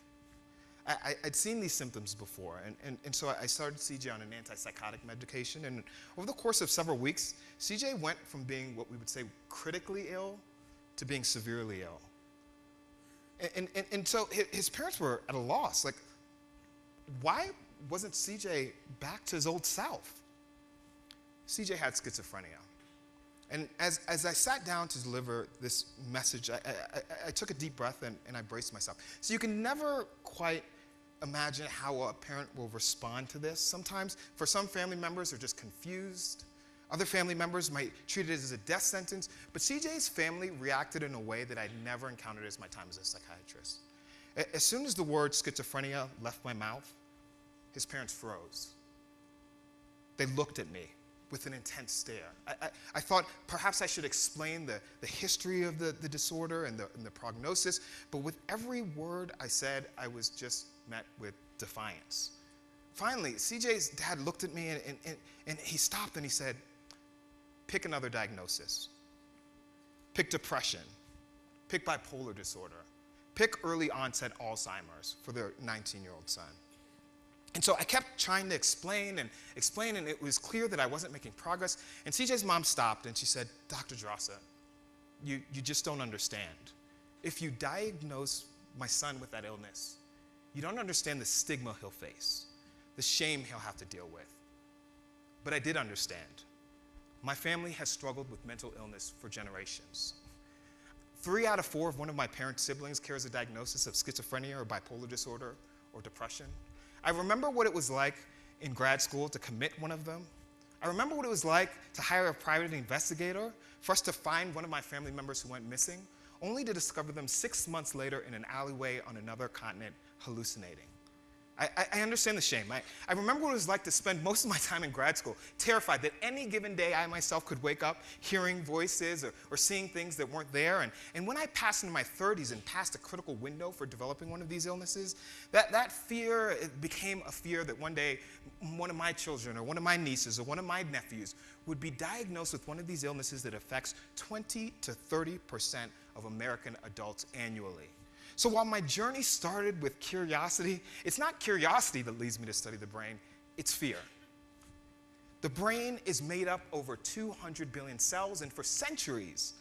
I'd seen these symptoms before, and so I started CJ on an antipsychotic medication, and over the course of several weeks, CJ went from being what we would say critically ill to being severely ill. And so his parents were at a loss. Like, why wasn't CJ back to his old self? CJ had schizophrenia. And as I sat down to deliver this message, I took a deep breath and I braced myself. So you can never quite imagine how a parent will respond to this. Sometimes, for some family members, they're just confused. Other family members might treat it as a death sentence, but CJ's family reacted in a way that I'd never encountered as my time as a psychiatrist. As soon as the word schizophrenia left my mouth, his parents froze. They looked at me with an intense stare. I thought perhaps I should explain the history of the disorder and the prognosis, but with every word I said, I was just met with defiance. Finally, CJ's dad looked at me and he stopped and he said, pick another diagnosis. Pick depression. Pick bipolar disorder. Pick early onset Alzheimer's for their 19-year-old son. And so I kept trying to explain, and it was clear that I wasn't making progress. And CJ's mom stopped and she said, Dr. Dzirasa, you just don't understand. If you diagnose my son with that illness, you don't understand the stigma he'll face, the shame he'll have to deal with. But I did understand. My family has struggled with mental illness for generations. 3 out of 4 of one of my parents' siblings carries a diagnosis of schizophrenia or bipolar disorder or depression. I remember what it was like in grad school to commit one of them. I remember what it was like to hire a private investigator for us to find one of my family members who went missing, only to discover them 6 months later in an alleyway on another continent hallucinating. I understand the shame. I remember what it was like to spend most of my time in grad school terrified that any given day I myself could wake up hearing voices or seeing things that weren't there. And when I passed into my 30s and passed a critical window for developing one of these illnesses, that fear became a fear that one day one of my children or one of my nieces or one of my nephews would be diagnosed with one of these illnesses that affects 20 to 30% of American adults annually. So while my journey started with curiosity, it's not curiosity that leads me to study the brain, it's fear. The brain is made up over 200 billion cells, and for centuries,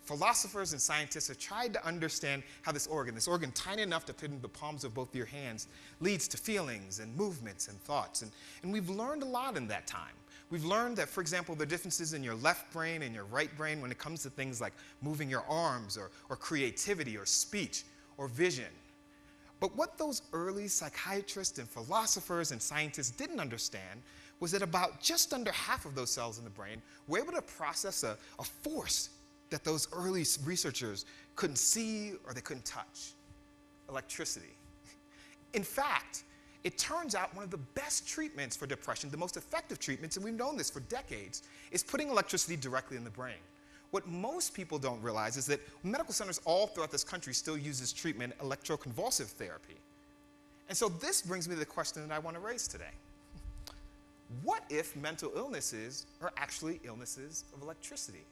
philosophers and scientists have tried to understand how this organ tiny enough to fit in the palms of both your hands, leads to feelings and movements and thoughts. And we've learned a lot in that time. We've learned that, for example, the differences in your left brain and your right brain when it comes to things like moving your arms or creativity or speech or vision. But what those early psychiatrists and philosophers and scientists didn't understand was that about just under half of those cells in the brain were able to process a force that those early researchers couldn't see or they couldn't touch: electricity. In fact, it turns out one of the best treatments for depression, the most effective treatments, and we've known this for decades, is putting electricity directly in the brain. What most people don't realize is that medical centers all throughout this country still use this treatment, electroconvulsive therapy. And so this brings me to the question that I want to raise today. What if mental illnesses are actually illnesses of electricity?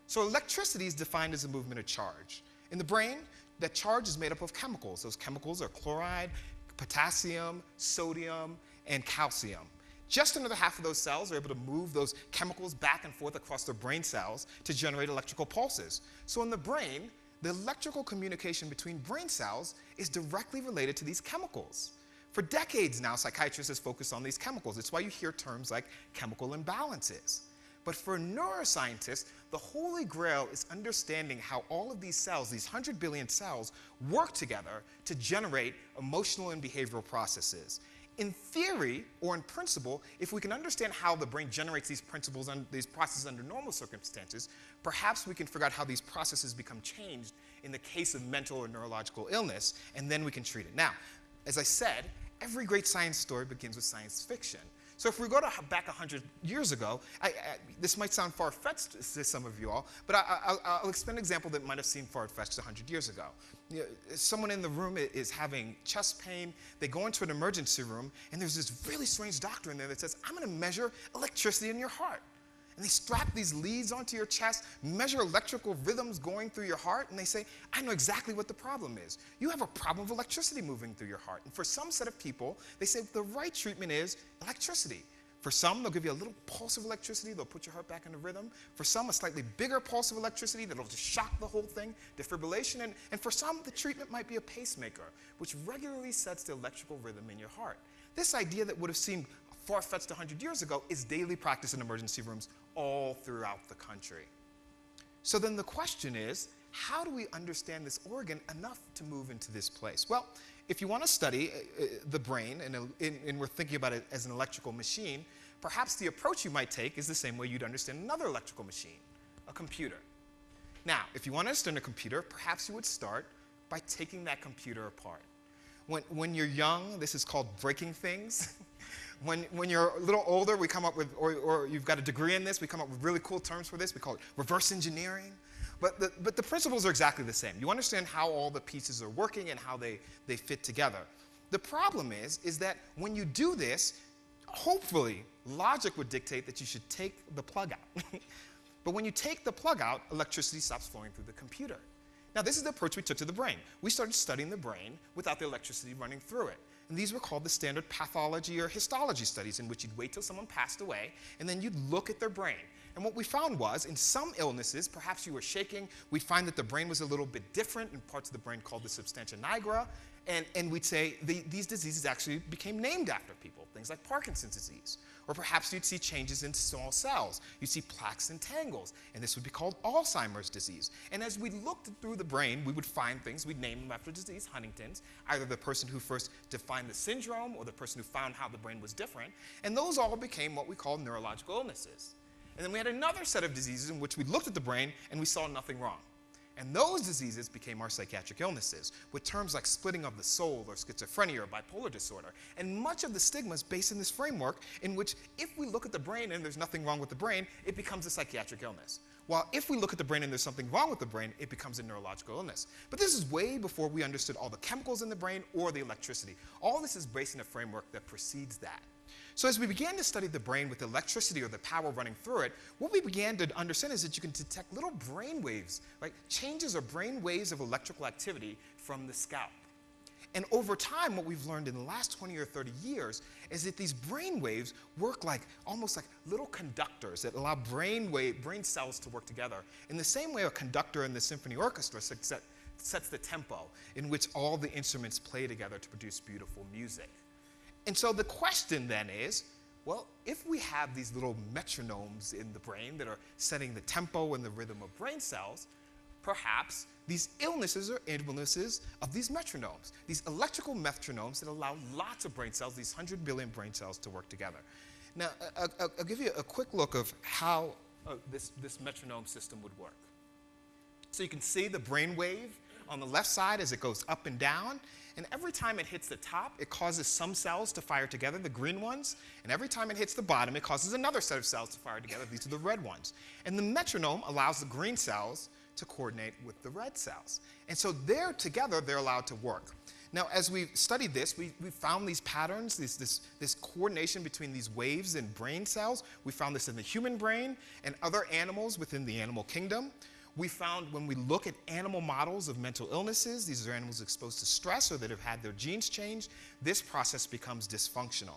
So electricity is defined as a movement of charge. In the brain, that charge is made up of chemicals. Those chemicals are chloride, potassium, sodium, and calcium. Just another half of those cells are able to move those chemicals back and forth across their brain cells to generate electrical pulses. So in the brain, the electrical communication between brain cells is directly related to these chemicals. For decades now, psychiatrists have focused on these chemicals. It's why you hear terms like chemical imbalances. But for neuroscientists, the holy grail is understanding how all of these cells, these 100 billion cells, work together to generate emotional and behavioral processes. In theory, or in principle, if we can understand how the brain generates these principles and these processes under normal circumstances, perhaps we can figure out how these processes become changed in the case of mental or neurological illness, and then we can treat it. Now, as I said, every great science story begins with science fiction. So if we go back 100 years ago, this might sound far-fetched to some of you all, but I'll explain an example that might have seemed far-fetched 100 years ago. You know, someone in the room is having chest pain. They go into an emergency room, and there's this really strange doctor in there that says, I'm going to measure electricity in your heart. And they strap these leads onto your chest, measure electrical rhythms going through your heart, and they say, I know exactly what the problem is. You have a problem of electricity moving through your heart. And for some set of people, they say the right treatment is electricity. For some, they'll give you a little pulse of electricity. They'll put your heart back into rhythm. For some, a slightly bigger pulse of electricity that'll just shock the whole thing, defibrillation. And for some, the treatment might be a pacemaker, which regularly sets the electrical rhythm in your heart. This idea that would have seemed far-fetched 100 years ago is daily practice in emergency rooms all throughout the country. So then the question is, how do we understand this organ enough to move into this place? Well, if you want to study the brain, and we're thinking about it as an electrical machine, perhaps the approach you might take is the same way you'd understand another electrical machine, a computer. Now, if you want to understand a computer, perhaps you would start by taking that computer apart. When you're young, this is called breaking things. When you're a little older, we come up with, or you've got a degree in this, we come up with really cool terms for this. We call it reverse engineering. But the principles are exactly the same. You understand how all the pieces are working and how they fit together. The problem is that when you do this, hopefully, logic would dictate that you should take the plug out. But when you take the plug out, electricity stops flowing through the computer. Now, this is the approach we took to the brain. We started studying the brain without the electricity running through it. And these were called the standard pathology or histology studies, in which you'd wait till someone passed away, and then you'd look at their brain. And what we found was, in some illnesses, perhaps you were shaking, we'd find that the brain was a little bit different in parts of the brain called the substantia nigra, and we'd say these diseases actually became named after people, things like Parkinson's disease. Or perhaps you'd see changes in small cells. You'd see plaques and tangles, and this would be called Alzheimer's disease. And as we looked through the brain, we would find things, we'd name them after disease, Huntington's, either the person who first defined the syndrome or the person who found how the brain was different, and those all became what we call neurological illnesses. And then we had another set of diseases in which we looked at the brain and we saw nothing wrong. And those diseases became our psychiatric illnesses, with terms like splitting of the soul or schizophrenia or bipolar disorder. And much of the stigma is based in this framework in which if we look at the brain and there's nothing wrong with the brain, it becomes a psychiatric illness. While if we look at the brain and there's something wrong with the brain, it becomes a neurological illness. But this is way before we understood all the chemicals in the brain or the electricity. All this is based in a framework that precedes that. So as we began to study the brain with electricity or the power running through it, what we began to understand is that you can detect little brain waves, like changes or brain waves of electrical activity from the scalp. And over time, what we've learned in the last 20 or 30 years is that these brain waves work like almost like little conductors that allow brain cells to work together. In the same way a conductor in the symphony orchestra sets the tempo in which all the instruments play together to produce beautiful music. And so the question then is, well, if we have these little metronomes in the brain that are setting the tempo and the rhythm of brain cells, perhaps these illnesses are illnesses of these metronomes, these electrical metronomes that allow lots of brain cells, these 100 billion brain cells, to work together. Now, I'll give you a quick look of how this metronome system would work. So you can see the brain wave on the left side as it goes up and down. And every time it hits the top, it causes some cells to fire together, the green ones. And every time it hits the bottom, it causes another set of cells to fire together. These are the red ones. And the metronome allows the green cells to coordinate with the red cells. And so together, they're allowed to work. Now, as we've studied this, we found these patterns, this coordination between these waves in brain cells. We found this in the human brain and other animals within the animal kingdom. We found when we look at animal models of mental illnesses, these are animals exposed to stress or that have had their genes changed, this process becomes dysfunctional.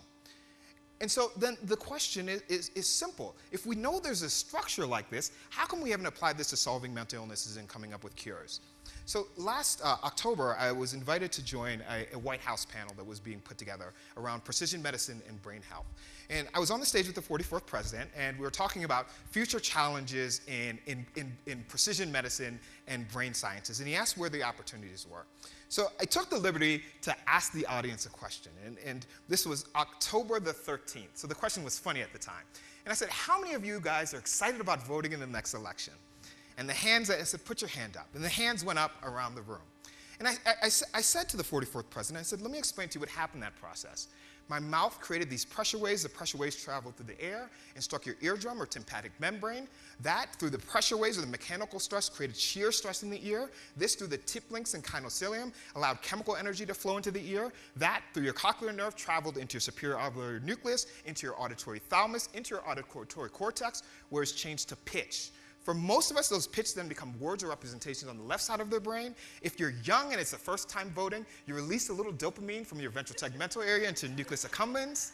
And so then the question is simple. If we know there's a structure like this, how come we haven't applied this to solving mental illnesses and coming up with cures? So last October, I was invited to join a White House panel that was being put together around precision medicine and brain health. And I was on the stage with the 44th president, and we were talking about future challenges in precision medicine and brain sciences. And he asked where the opportunities were. So I took the liberty to ask the audience a question. And this was October the 13th. So the question was funny at the time. And I said, how many of you guys are excited about voting in the next election? And the hands, I said, put your hand up. And the hands went up around the room. And I said to the 44th president, I said, let me explain to you what happened in that process. My mouth created these pressure waves. The pressure waves traveled through the air and struck your eardrum or tympanic membrane. That, through the pressure waves or the mechanical stress, created shear stress in the ear. This, through the tip links and kinocilium, allowed chemical energy to flow into the ear. That, through your cochlear nerve, traveled into your superior alveolar nucleus, into your auditory thalamus, into your auditory cortex, where it's changed to pitch. For most of us, those pitches then become words or representations on the left side of their brain. If you're young and it's the first time voting, you release a little dopamine from your ventral tegmental area into nucleus accumbens,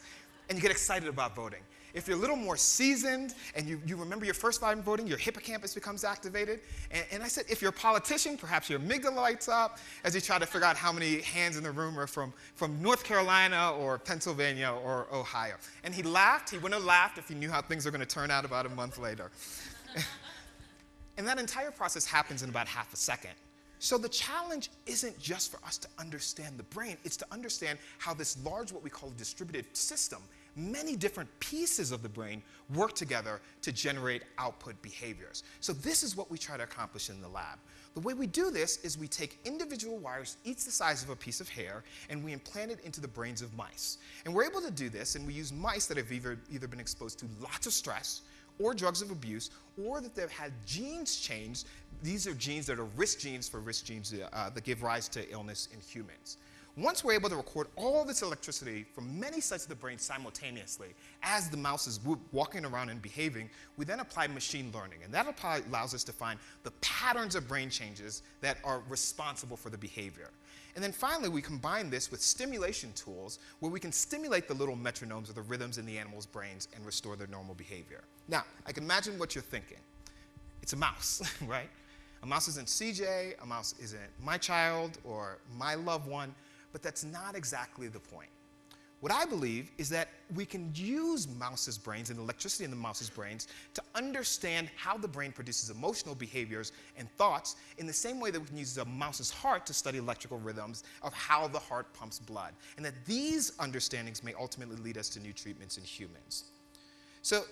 and you get excited about voting. If you're a little more seasoned and you remember your first time voting, your hippocampus becomes activated. And I said, if you're a politician, perhaps your amygdala lights up as you try to figure out how many hands in the room are from North Carolina or Pennsylvania or Ohio. And he laughed. He wouldn't have laughed if he knew how things were going to turn out about a month later. And that entire process happens in about half a second. So the challenge isn't just for us to understand the brain, it's to understand how this large, what we call a distributed system, many different pieces of the brain work together to generate output behaviors. So this is what we try to accomplish in the lab. The way we do this is we take individual wires, each the size of a piece of hair, and we implant it into the brains of mice. And we're able to do this, and we use mice that have either been exposed to lots of stress, or drugs of abuse, or that they've had genes changed. These are genes that are risk genes that give rise to illness in humans. Once we're able to record all this electricity from many sites of the brain simultaneously, as the mouse is walking around and behaving, we then apply machine learning. And that allows us to find the patterns of brain changes that are responsible for the behavior. And then finally, we combine this with stimulation tools where we can stimulate the little metronomes or the rhythms in the animal's brains and restore their normal behavior. Now, I can imagine what you're thinking. It's a mouse, right? A mouse isn't CJ, a mouse isn't my child or my loved one, but that's not exactly the point. What I believe is that we can use mouses' brains and electricity in the mouse's brains to understand how the brain produces emotional behaviors and thoughts in the same way that we can use a mouse's heart to study electrical rhythms of how the heart pumps blood. And that these understandings may ultimately lead us to new treatments in humans. So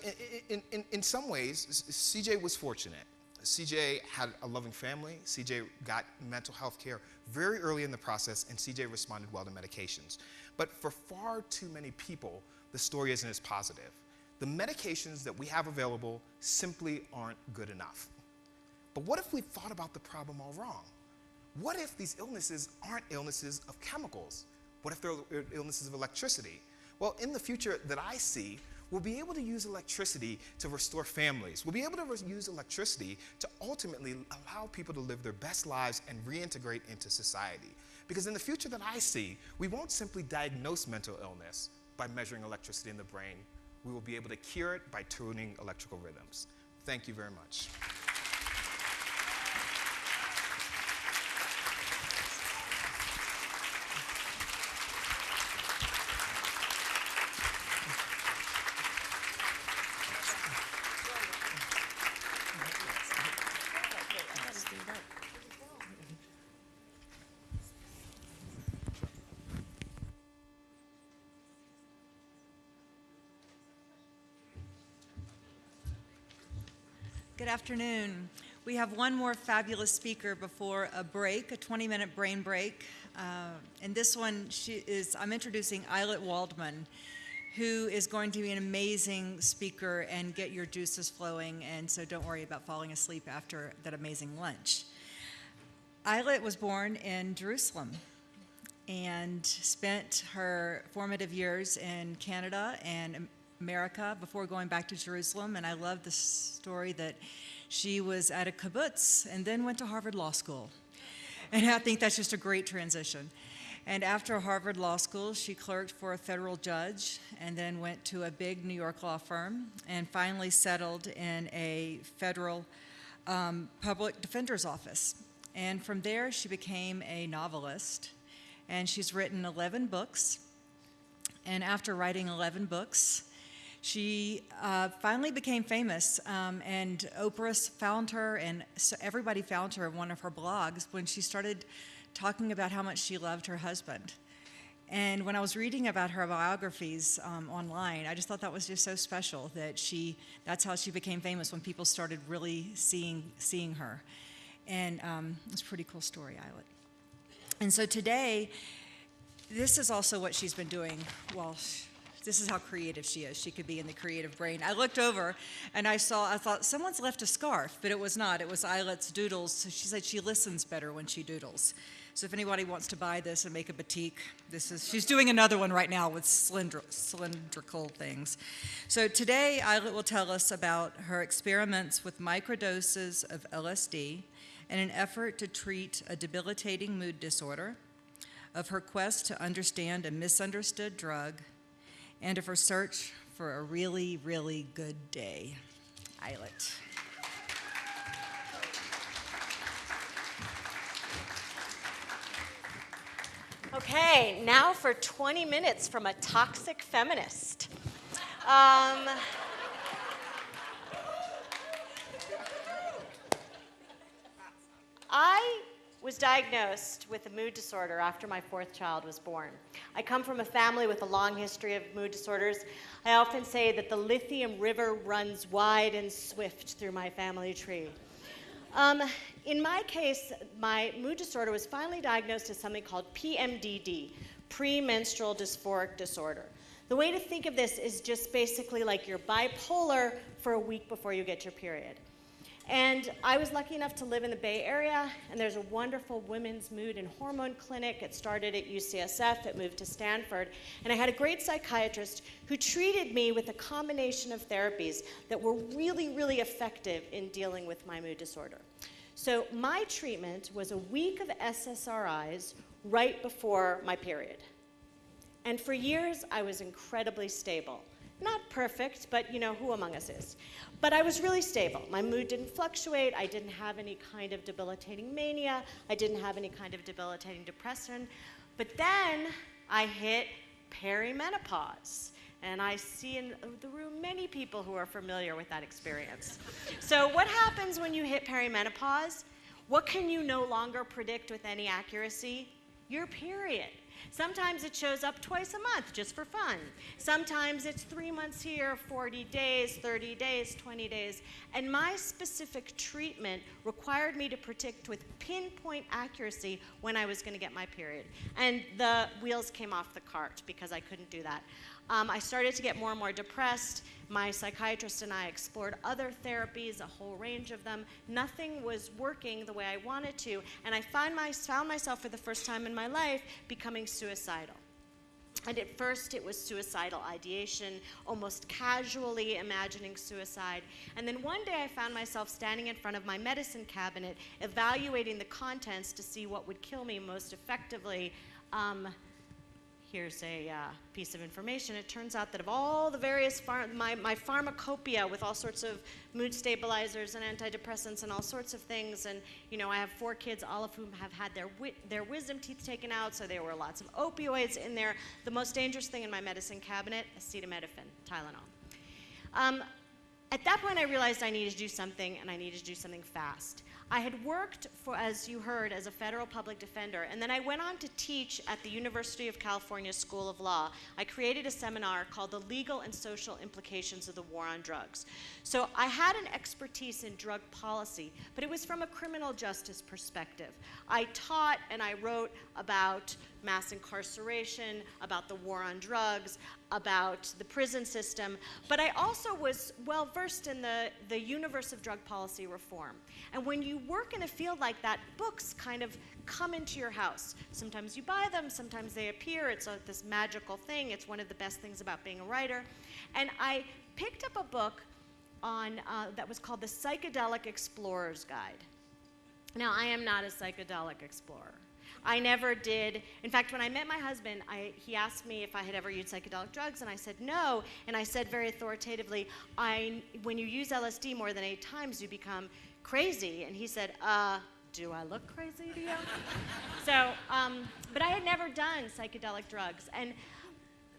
in some ways, CJ was fortunate. CJ had a loving family. CJ got mental health care very early in the process, and CJ responded well to medications. But for far too many people, the story isn't as positive. The medications that we have available simply aren't good enough. But what if we thought about the problem all wrong? What if these illnesses aren't illnesses of chemicals? What if they're illnesses of electricity? Well, in the future that I see, we'll be able to use electricity to restore families. We'll be able to use electricity to ultimately allow people to live their best lives and reintegrate into society. Because in the future that I see, we won't simply diagnose mental illness by measuring electricity in the brain. We will be able to cure it by tuning electrical rhythms. Thank you very much. Good afternoon. We have one more fabulous speaker before a break, a 20-minute brain break. And this one, I'm introducing Ayelet Waldman, who is going to be an amazing speaker and get your juices flowing, and so don't worry about falling asleep after that amazing lunch. Ayelet was born in Jerusalem and spent her formative years in Canada and America before going back to Jerusalem, and I love the story that she was at a kibbutz and then went to Harvard Law School. And I think that's just a great transition. And after Harvard Law School, she clerked for a federal judge and then went to a big New York law firm and finally settled in a federal public defender's office. And from there, she became a novelist. And she's written 11 books. And after writing 11 books, she finally became famous. And Oprah found her, and so everybody found her in one of her blogs when she started talking about how much she loved her husband. And when I was reading about her biographies online, I just thought that was just so special that that's how she became famous, when people started really seeing her. And it's a pretty cool story, Ayelet. And so today, this is also what she's been doing. Well, this is how creative she is. She could be in the creative brain. I looked over and I thought someone's left a scarf, but it was not. It was Ayelet's doodles. So she said she listens better when she doodles. So if anybody wants to buy this and make a batik, she's doing another one right now with cylindrical things. So today, Ayelet will tell us about her experiments with microdoses of LSD in an effort to treat a debilitating mood disorder, of her quest to understand a misunderstood drug, and of her search for a really, really good day. Ayelet. Okay, now for 20 minutes from a toxic feminist. I was diagnosed with a mood disorder after my 4th child was born. I come from a family with a long history of mood disorders. I often say that the lithium river runs wide and swift through my family tree. In my case, my mood disorder was finally diagnosed as something called PMDD, premenstrual dysphoric disorder. The way to think of this is just basically like you're bipolar for a week before you get your period. And I was lucky enough to live in the Bay Area, and there's a wonderful women's mood and hormone clinic. It started at UCSF, it moved to Stanford, and I had a great psychiatrist who treated me with a combination of therapies that were really, really effective in dealing with my mood disorder. So my treatment was a week of SSRIs right before my period. And for years, I was incredibly stable. Not perfect, but you know, who among us is? But I was really stable. My mood didn't fluctuate. I didn't have any kind of debilitating mania. I didn't have any kind of debilitating depression. But then I hit perimenopause. And I see in the room many people who are familiar with that experience. So what happens when you hit perimenopause? What can you no longer predict with any accuracy? Your period. Sometimes it shows up twice a month just for fun. Sometimes it's 3 months here, 40 days, 30 days, 20 days. And my specific treatment required me to predict with pinpoint accuracy when I was going to get my period. And the wheels came off the cart because I couldn't do that. I started to get more and more depressed. My psychiatrist and I explored other therapies, a whole range of them. Nothing was working the way I wanted to, and I found myself for the first time in my life becoming suicidal. And at first it was suicidal ideation, almost casually imagining suicide. And then one day I found myself standing in front of my medicine cabinet, evaluating the contents to see what would kill me most effectively. Here's a piece of information. It turns out that of all the various, my pharmacopoeia with all sorts of mood stabilizers and antidepressants and all sorts of things, and you know, I have 4 kids, all of whom have had their wisdom teeth taken out, so there were lots of opioids in there. The most dangerous thing in my medicine cabinet, acetaminophen, Tylenol. At that point, I realized I needed to do something, and I needed to do something fast. I had worked, as you heard, as a federal public defender, and then I went on to teach at the University of California School of Law. I created a seminar called The Legal and Social Implications of the War on Drugs. So I had an expertise in drug policy, but it was from a criminal justice perspective. I taught and I wrote about mass incarceration, about the war on drugs, about the prison system, but I also was well versed in the universe of drug policy reform. And when you work in a field like that, books kind of come into your house. Sometimes you buy them, sometimes they appear. It's this magical thing. It's one of the best things about being a writer. And I picked up a book on that was called the Psychedelic Explorer's Guide. Now, I am not a psychedelic explorer. I never did. In fact, when I met my husband, he asked me if I had ever used psychedelic drugs, and I said no. And I said very authoritatively, when you use LSD more than 8 times, you become crazy. And he said, do I look crazy to you? So, but I had never done psychedelic drugs.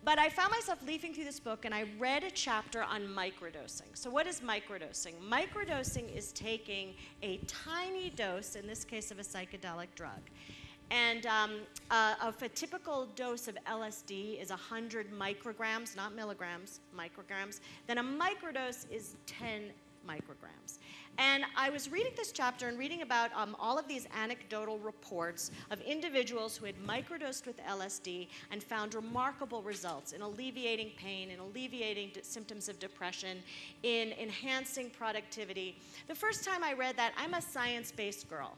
But I found myself leafing through this book, and I read a chapter on microdosing. So what is microdosing? Microdosing is taking a tiny dose, in this case of a psychedelic drug. And of a typical dose of LSD is 100 micrograms, not milligrams, micrograms. Then a microdose is 10 micrograms. And I was reading this chapter and reading about all of these anecdotal reports of individuals who had microdosed with LSD and found remarkable results in alleviating pain, in alleviating symptoms of depression, in enhancing productivity. The first time I read that, I'm a science-based girl.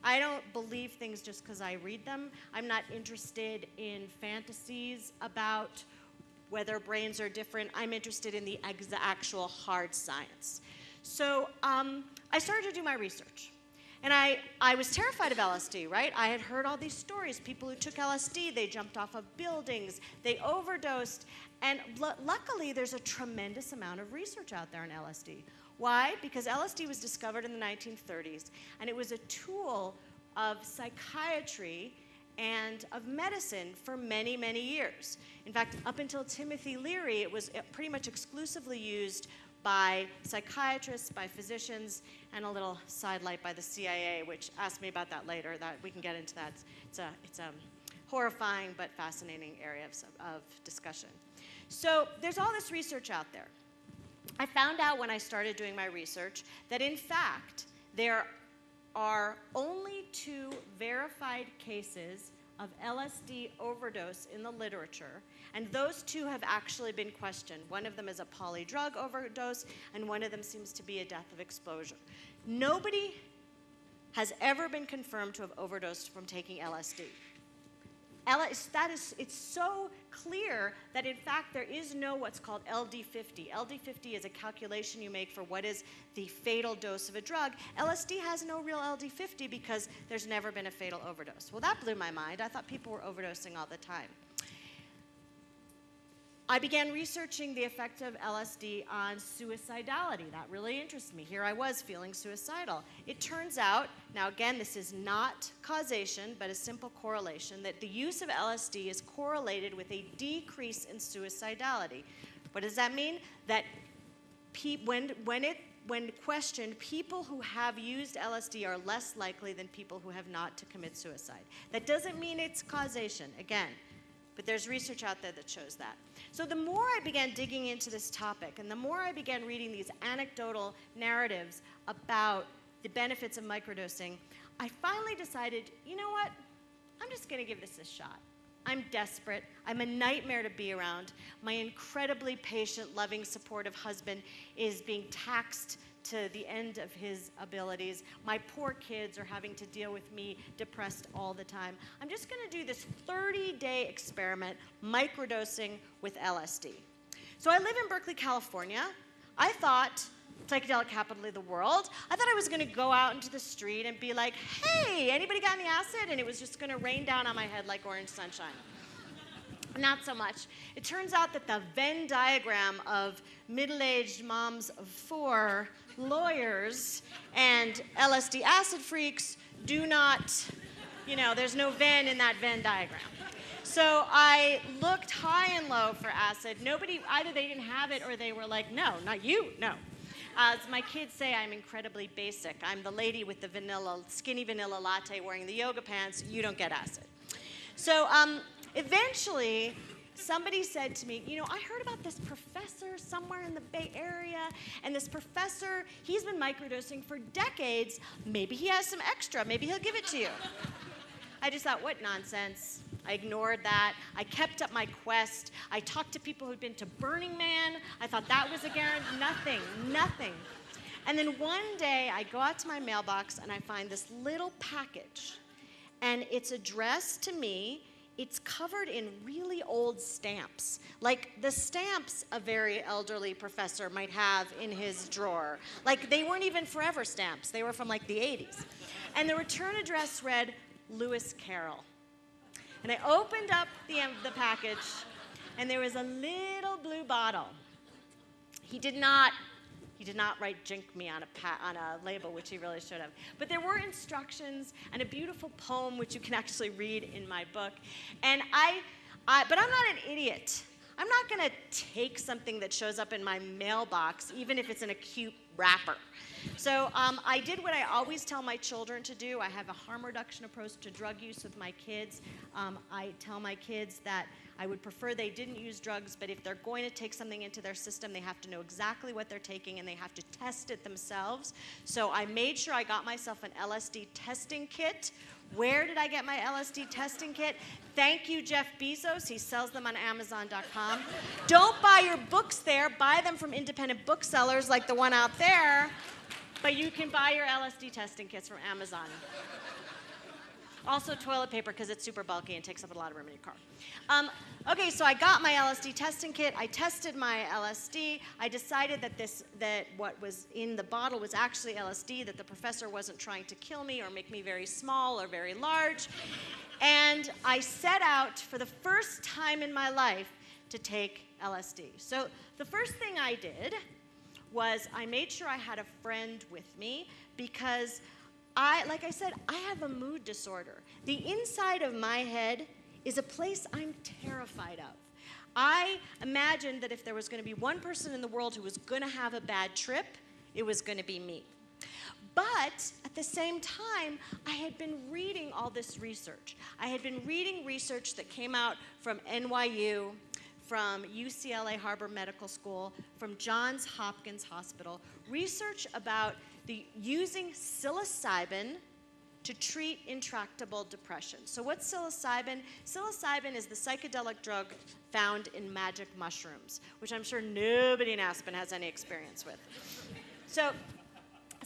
I don't believe things just because I read them. I'm not interested in fantasies about whether brains are different. I'm interested in the actual hard science. So I started to do my research. And I was terrified of LSD, right? I had heard all these stories. People who took LSD, they jumped off of buildings, they overdosed. And luckily, there's a tremendous amount of research out there on LSD. Why? Because LSD was discovered in the 1930s, and it was a tool of psychiatry and of medicine for many, many years. In fact, up until Timothy Leary, it was pretty much exclusively used by psychiatrists, by physicians, and a little sidelight by the CIA, which asked me about that later. That we can get into that. It's a horrifying but fascinating area of discussion. So there's all this research out there. I found out when I started doing my research that, in fact, there are only 2 verified cases of LSD overdose in the literature, and those 2 have actually been questioned. One of them is a polydrug overdose, and one of them seems to be a death of exposure. Nobody has ever been confirmed to have overdosed from taking LSD. It's so clear that, in fact, there is no what's called LD50. LD50 is a calculation you make for what is the fatal dose of a drug. LSD has no real LD50 because there's never been a fatal overdose. Well, that blew my mind. I thought people were overdosing all the time. I began researching the effect of LSD on suicidality. That really interested me. Here I was feeling suicidal. It turns out, now again, this is not causation, but a simple correlation, that the use of LSD is correlated with a decrease in suicidality. What does that mean? That when questioned, people who have used LSD are less likely than people who have not to commit suicide. That doesn't mean it's causation, again, but there's research out there that shows that. So the more I began digging into this topic, and the more I began reading these anecdotal narratives about the benefits of microdosing, I finally decided, you know what? I'm just going to give this a shot. I'm desperate. I'm a nightmare to be around. My incredibly patient, loving, supportive husband is being taxed to the end of his abilities. My poor kids are having to deal with me depressed all the time. I'm just going to do this 30-day experiment, microdosing with LSD. So I live in Berkeley, California. I thought, psychedelic capital of the world, I thought I was going to go out into the street and be like, hey, anybody got any acid? And it was just going to rain down on my head like orange sunshine. Not so much. It turns out that the Venn diagram of middle-aged moms of 4, lawyers, and LSD acid freaks do not, there's no Venn in that Venn diagram. So I looked high and low for acid. Nobody, either they didn't have it or they were like, no, not you, no. As my kids say, I'm incredibly basic. I'm the lady with the skinny vanilla latte wearing the yoga pants. You don't get acid. So eventually, somebody said to me, I heard about this professor somewhere in the Bay Area, and this professor, he's been microdosing for decades. Maybe he has some extra. Maybe he'll give it to you. I just thought, what nonsense. I ignored that. I kept up my quest. I talked to people who'd been to Burning Man. I thought that was a guarantee. Nothing. And then one day, I go out to my mailbox, and I find this little package. And it's addressed to me. It's covered in really old stamps, like the stamps a very elderly professor might have in his drawer. Like, they weren't even forever stamps. They were from, like, the 80s. And the return address read, Lewis Carroll. And I opened up the package, and there was a little blue bottle. He did not He did not write "drink me" on a label, which he really should have. But there were instructions and a beautiful poem, which you can actually read in my book. And but I'm not an idiot. I'm not going to take something that shows up in my mailbox, even if it's in a cute wrapper. So I did what I always tell my children to do. I have a harm reduction approach to drug use with my kids. I tell my kids that I would prefer they didn't use drugs, but if they're going to take something into their system, they have to know exactly what they're taking, and they have to test it themselves. So I made sure I got myself an Lsd Testing Kit. Where did I get my Lsd Testing Kit? Thank you, Jeff Bezos. He sells them on Amazon.com. Don't buy your books there. Buy them from independent booksellers like the one out there. But you can buy your Lsd Testing Kits from Amazon. Also toilet paper, because it's super bulky and takes up a lot of room in your car. Okay, so I got my Lsd Testing Kit. I tested my LSD. I decided that what was in the bottle was actually LSD, that the professor wasn't trying to kill me or make me very small or very large. And I set out for the first time in my life to take LSD. So the first thing I did was I made sure I had a friend with me, because like I said, I have a mood disorder. The inside of my head is a place I'm terrified of. I imagined that if there was going to be one person in the world who was going to have a bad trip, it was going to be me. But at the same time, I had been reading all this research. I had been reading research that came out from NYU, from UCLA Harbor Medical School, from Johns Hopkins Hospital, research about using psilocybin to treat intractable depression. So what's psilocybin? Psilocybin is the psychedelic drug found in magic mushrooms, which I'm sure nobody in Aspen has any experience with. So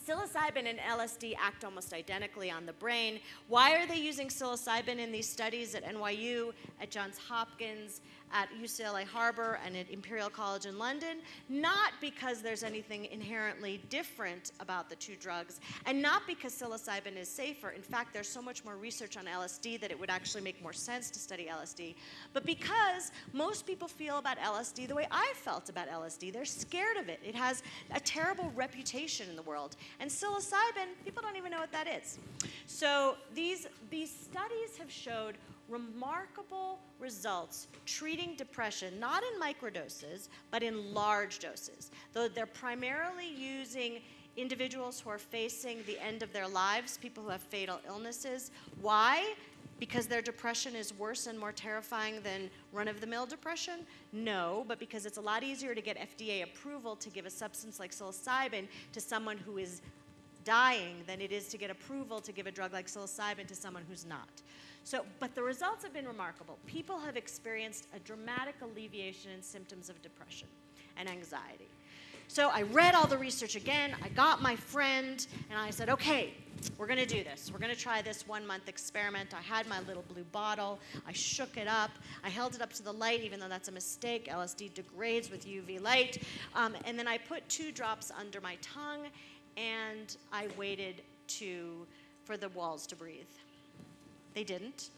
psilocybin and LSD act almost identically on the brain. Why are they using psilocybin in these studies at NYU, at Johns Hopkins, at UCLA Harbor, and at Imperial College in London? Not because there's anything inherently different about the two drugs, and not because psilocybin is safer. In fact, there's so much more research on LSD that it would actually make more sense to study LSD. But because most people feel about LSD the way I felt about LSD. They're scared of it. It has a terrible reputation in the world. And psilocybin, people don't even know what that is. So these studies have showed remarkable results treating depression, not in microdoses, but in large doses. Though they're primarily using individuals who are facing the end of their lives, people who have fatal illnesses. Why? Because their depression is worse and more terrifying than run-of-the-mill depression? No, but because it's a lot easier to get FDA approval to give a substance like psilocybin to someone who is dying than it is to get approval to give a drug like psilocybin to someone who's not. So, but the results have been remarkable. People have experienced a dramatic alleviation in symptoms of depression and anxiety. So I read all the research again, I got my friend, and I said, okay, we're gonna do this. We're gonna try this 1-month experiment. I had my little blue bottle, I shook it up, I held it up to the light, even though that's a mistake. LSD degrades with UV light. And then I put 2 drops under my tongue, and I waited for the walls to breathe. They didn't.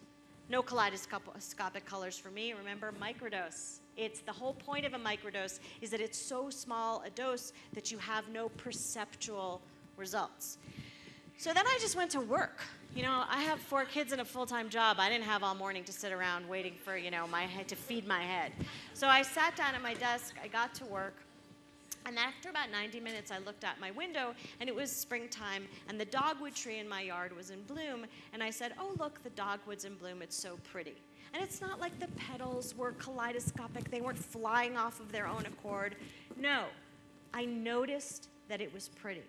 No kaleidoscopic colors for me. Remember, microdose. It's the whole point of a microdose is that it's so small a dose that you have no perceptual results. So then I just went to work. You know, I have 4 kids and a full-time job. I didn't have all morning to sit around waiting for, my head to feed my head. So I sat down at my desk, I got to work, and after about 90 minutes, I looked out my window, and it was springtime, and the dogwood tree in my yard was in bloom, and I said, oh, look, the dogwood's in bloom, it's so pretty. And it's not like the petals were kaleidoscopic, they weren't flying off of their own accord. No, I noticed that it was pretty.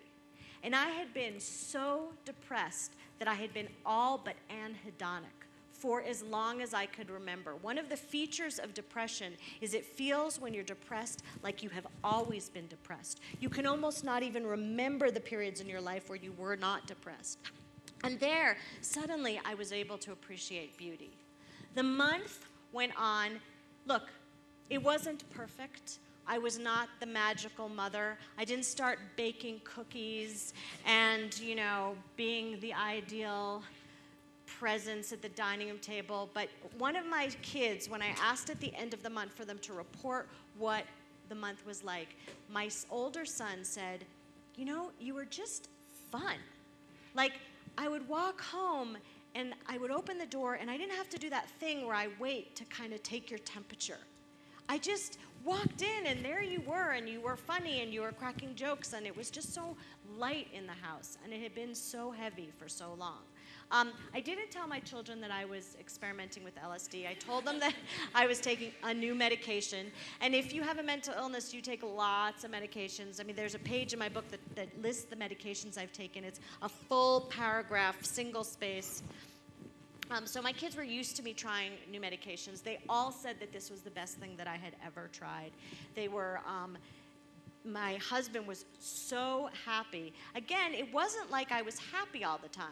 And I had been so depressed that I had been all but anhedonic for as long as I could remember. One of the features of depression is it feels when you're depressed like you have always been depressed. You can almost not even remember the periods in your life where you were not depressed. And there, suddenly, I was able to appreciate beauty. The month went on. Look, it wasn't perfect. I was not the magical mother. I didn't start baking cookies and, being the ideal presence at the dining room table. But one of my kids, when I asked at the end of the month for them to report what the month was like, my older son said, you know, you were just fun. Like, I would walk home and I would open the door and I didn't have to do that thing where I wait to kind of take your temperature. I just walked in and there you were, and you were funny and you were cracking jokes, and it was just so light in the house, and it had been so heavy for so long. I didn't tell my children that I was experimenting with LSD. I told them that I was taking a new medication. And if you have a mental illness, you take lots of medications. I mean, there's a page in my book that lists the medications I've taken. It's a full paragraph, single space. So my kids were used to me trying new medications. They all said that this was the best thing that I had ever tried. They were, my husband was so happy. Again, it wasn't like I was happy all the time,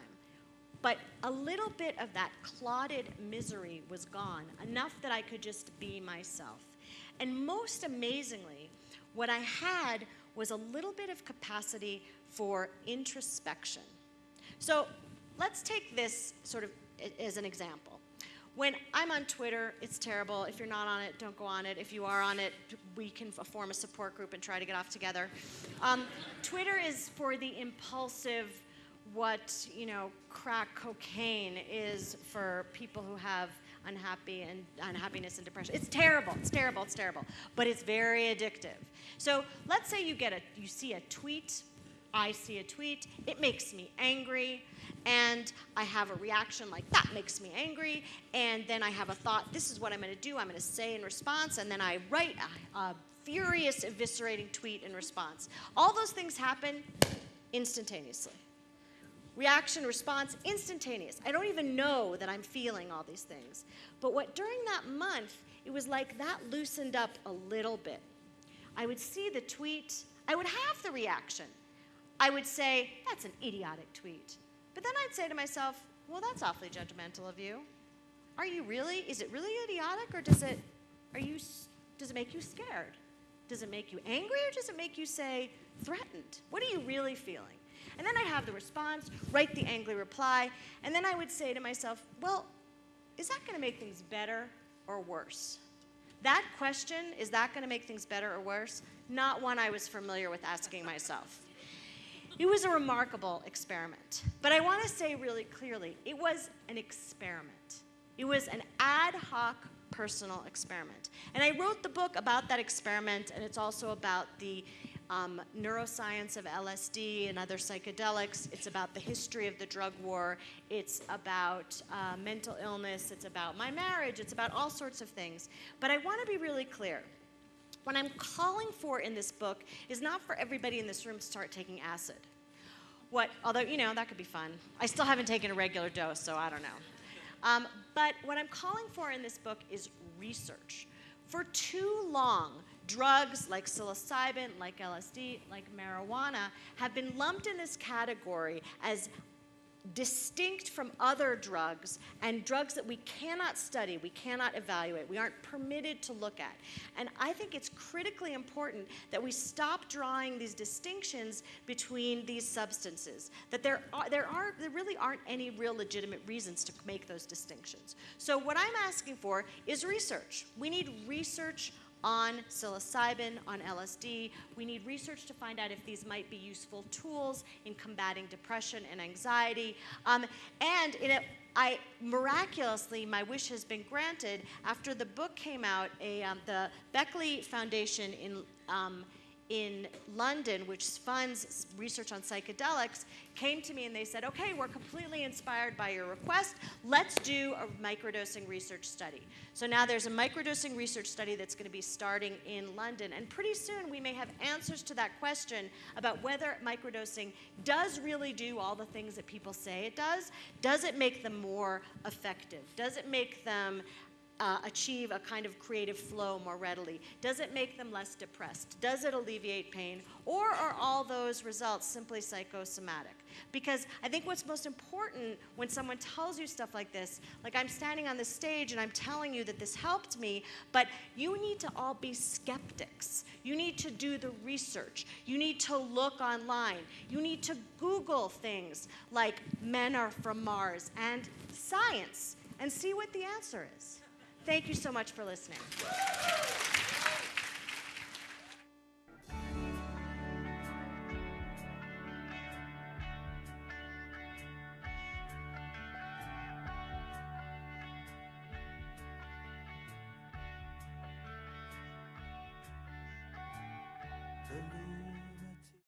but a little bit of that clotted misery was gone, enough that I could just be myself. And most amazingly, what I had was a little bit of capacity for introspection. So let's take this sort of as an example. When I'm on Twitter, it's terrible. If you're not on it, don't go on it. If you are on it, we can form a support group and try to get off together. Twitter is for the impulsive, what, you know, crack cocaine is for people who have unhappiness and depression. It's terrible, it's terrible, it's terrible, but it's very addictive. So let's say you see a tweet, I see a tweet, it makes me angry, and I have a reaction like, that makes me angry, and then I have a thought, this is what I'm gonna do, I'm gonna say in response, and then I write a furious, eviscerating tweet in response. All those things happen instantaneously. Reaction, response, instantaneous. I don't even know that I'm feeling all these things. But during that month, it was like that loosened up a little bit. I would see the tweet, I would have the reaction. I would say, that's an idiotic tweet. But then I'd say to myself, well, that's awfully judgmental of you. Are you really? Is it really idiotic, or does it make you scared? Does it make you angry, or does it make you say threatened? What are you really feeling? And then I have the response, write the angry reply, and then I would say to myself, well, is that going to make things better or worse? That question, is that going to make things better or worse? Not one I was familiar with asking myself. It was a remarkable experiment. But I want to say really clearly, it was an experiment. It was an ad hoc personal experiment. And I wrote the book about that experiment, and it's also about the neuroscience of LSD and other psychedelics. It's about the history of the drug war. It's about mental illness. It's about my marriage. It's about all sorts of things. But I want to be really clear. What I'm calling for in this book is not for everybody in this room to start taking acid. Although, you know, that could be fun. I still haven't taken a regular dose, so I don't know. But what I'm calling for in this book is research. For too long, drugs like psilocybin, like LSD, like marijuana have been lumped in this category as distinct from other drugs, and drugs that we cannot study, we cannot evaluate, we aren't permitted to look at. And I think it's critically important that we stop drawing these distinctions between these substances, that there really aren't any real legitimate reasons to make those distinctions. So what I'm asking for is research. We need research on psilocybin, on LSD. We need research to find out if these might be useful tools in combating depression and anxiety. Miraculously, my wish has been granted. After the book came out, the Beckley Foundation in London, which funds research on psychedelics, came to me and they said, okay, we're completely inspired by your request. Let's do a microdosing research study. So now there's a microdosing research study that's going to be starting in London. And pretty soon we may have answers to that question about whether microdosing does really do all the things that people say it does. Does it make them more effective? Does it make them achieve a kind of creative flow more readily? Does it make them less depressed? Does it alleviate pain? Or are all those results simply psychosomatic? Because I think what's most important when someone tells you stuff like this, like I'm standing on this stage and I'm telling you that this helped me, but you need to all be skeptics. You need to do the research. You need to look online. You need to Google things like men are from Mars and science and see what the answer is. Thank you so much for listening. Turn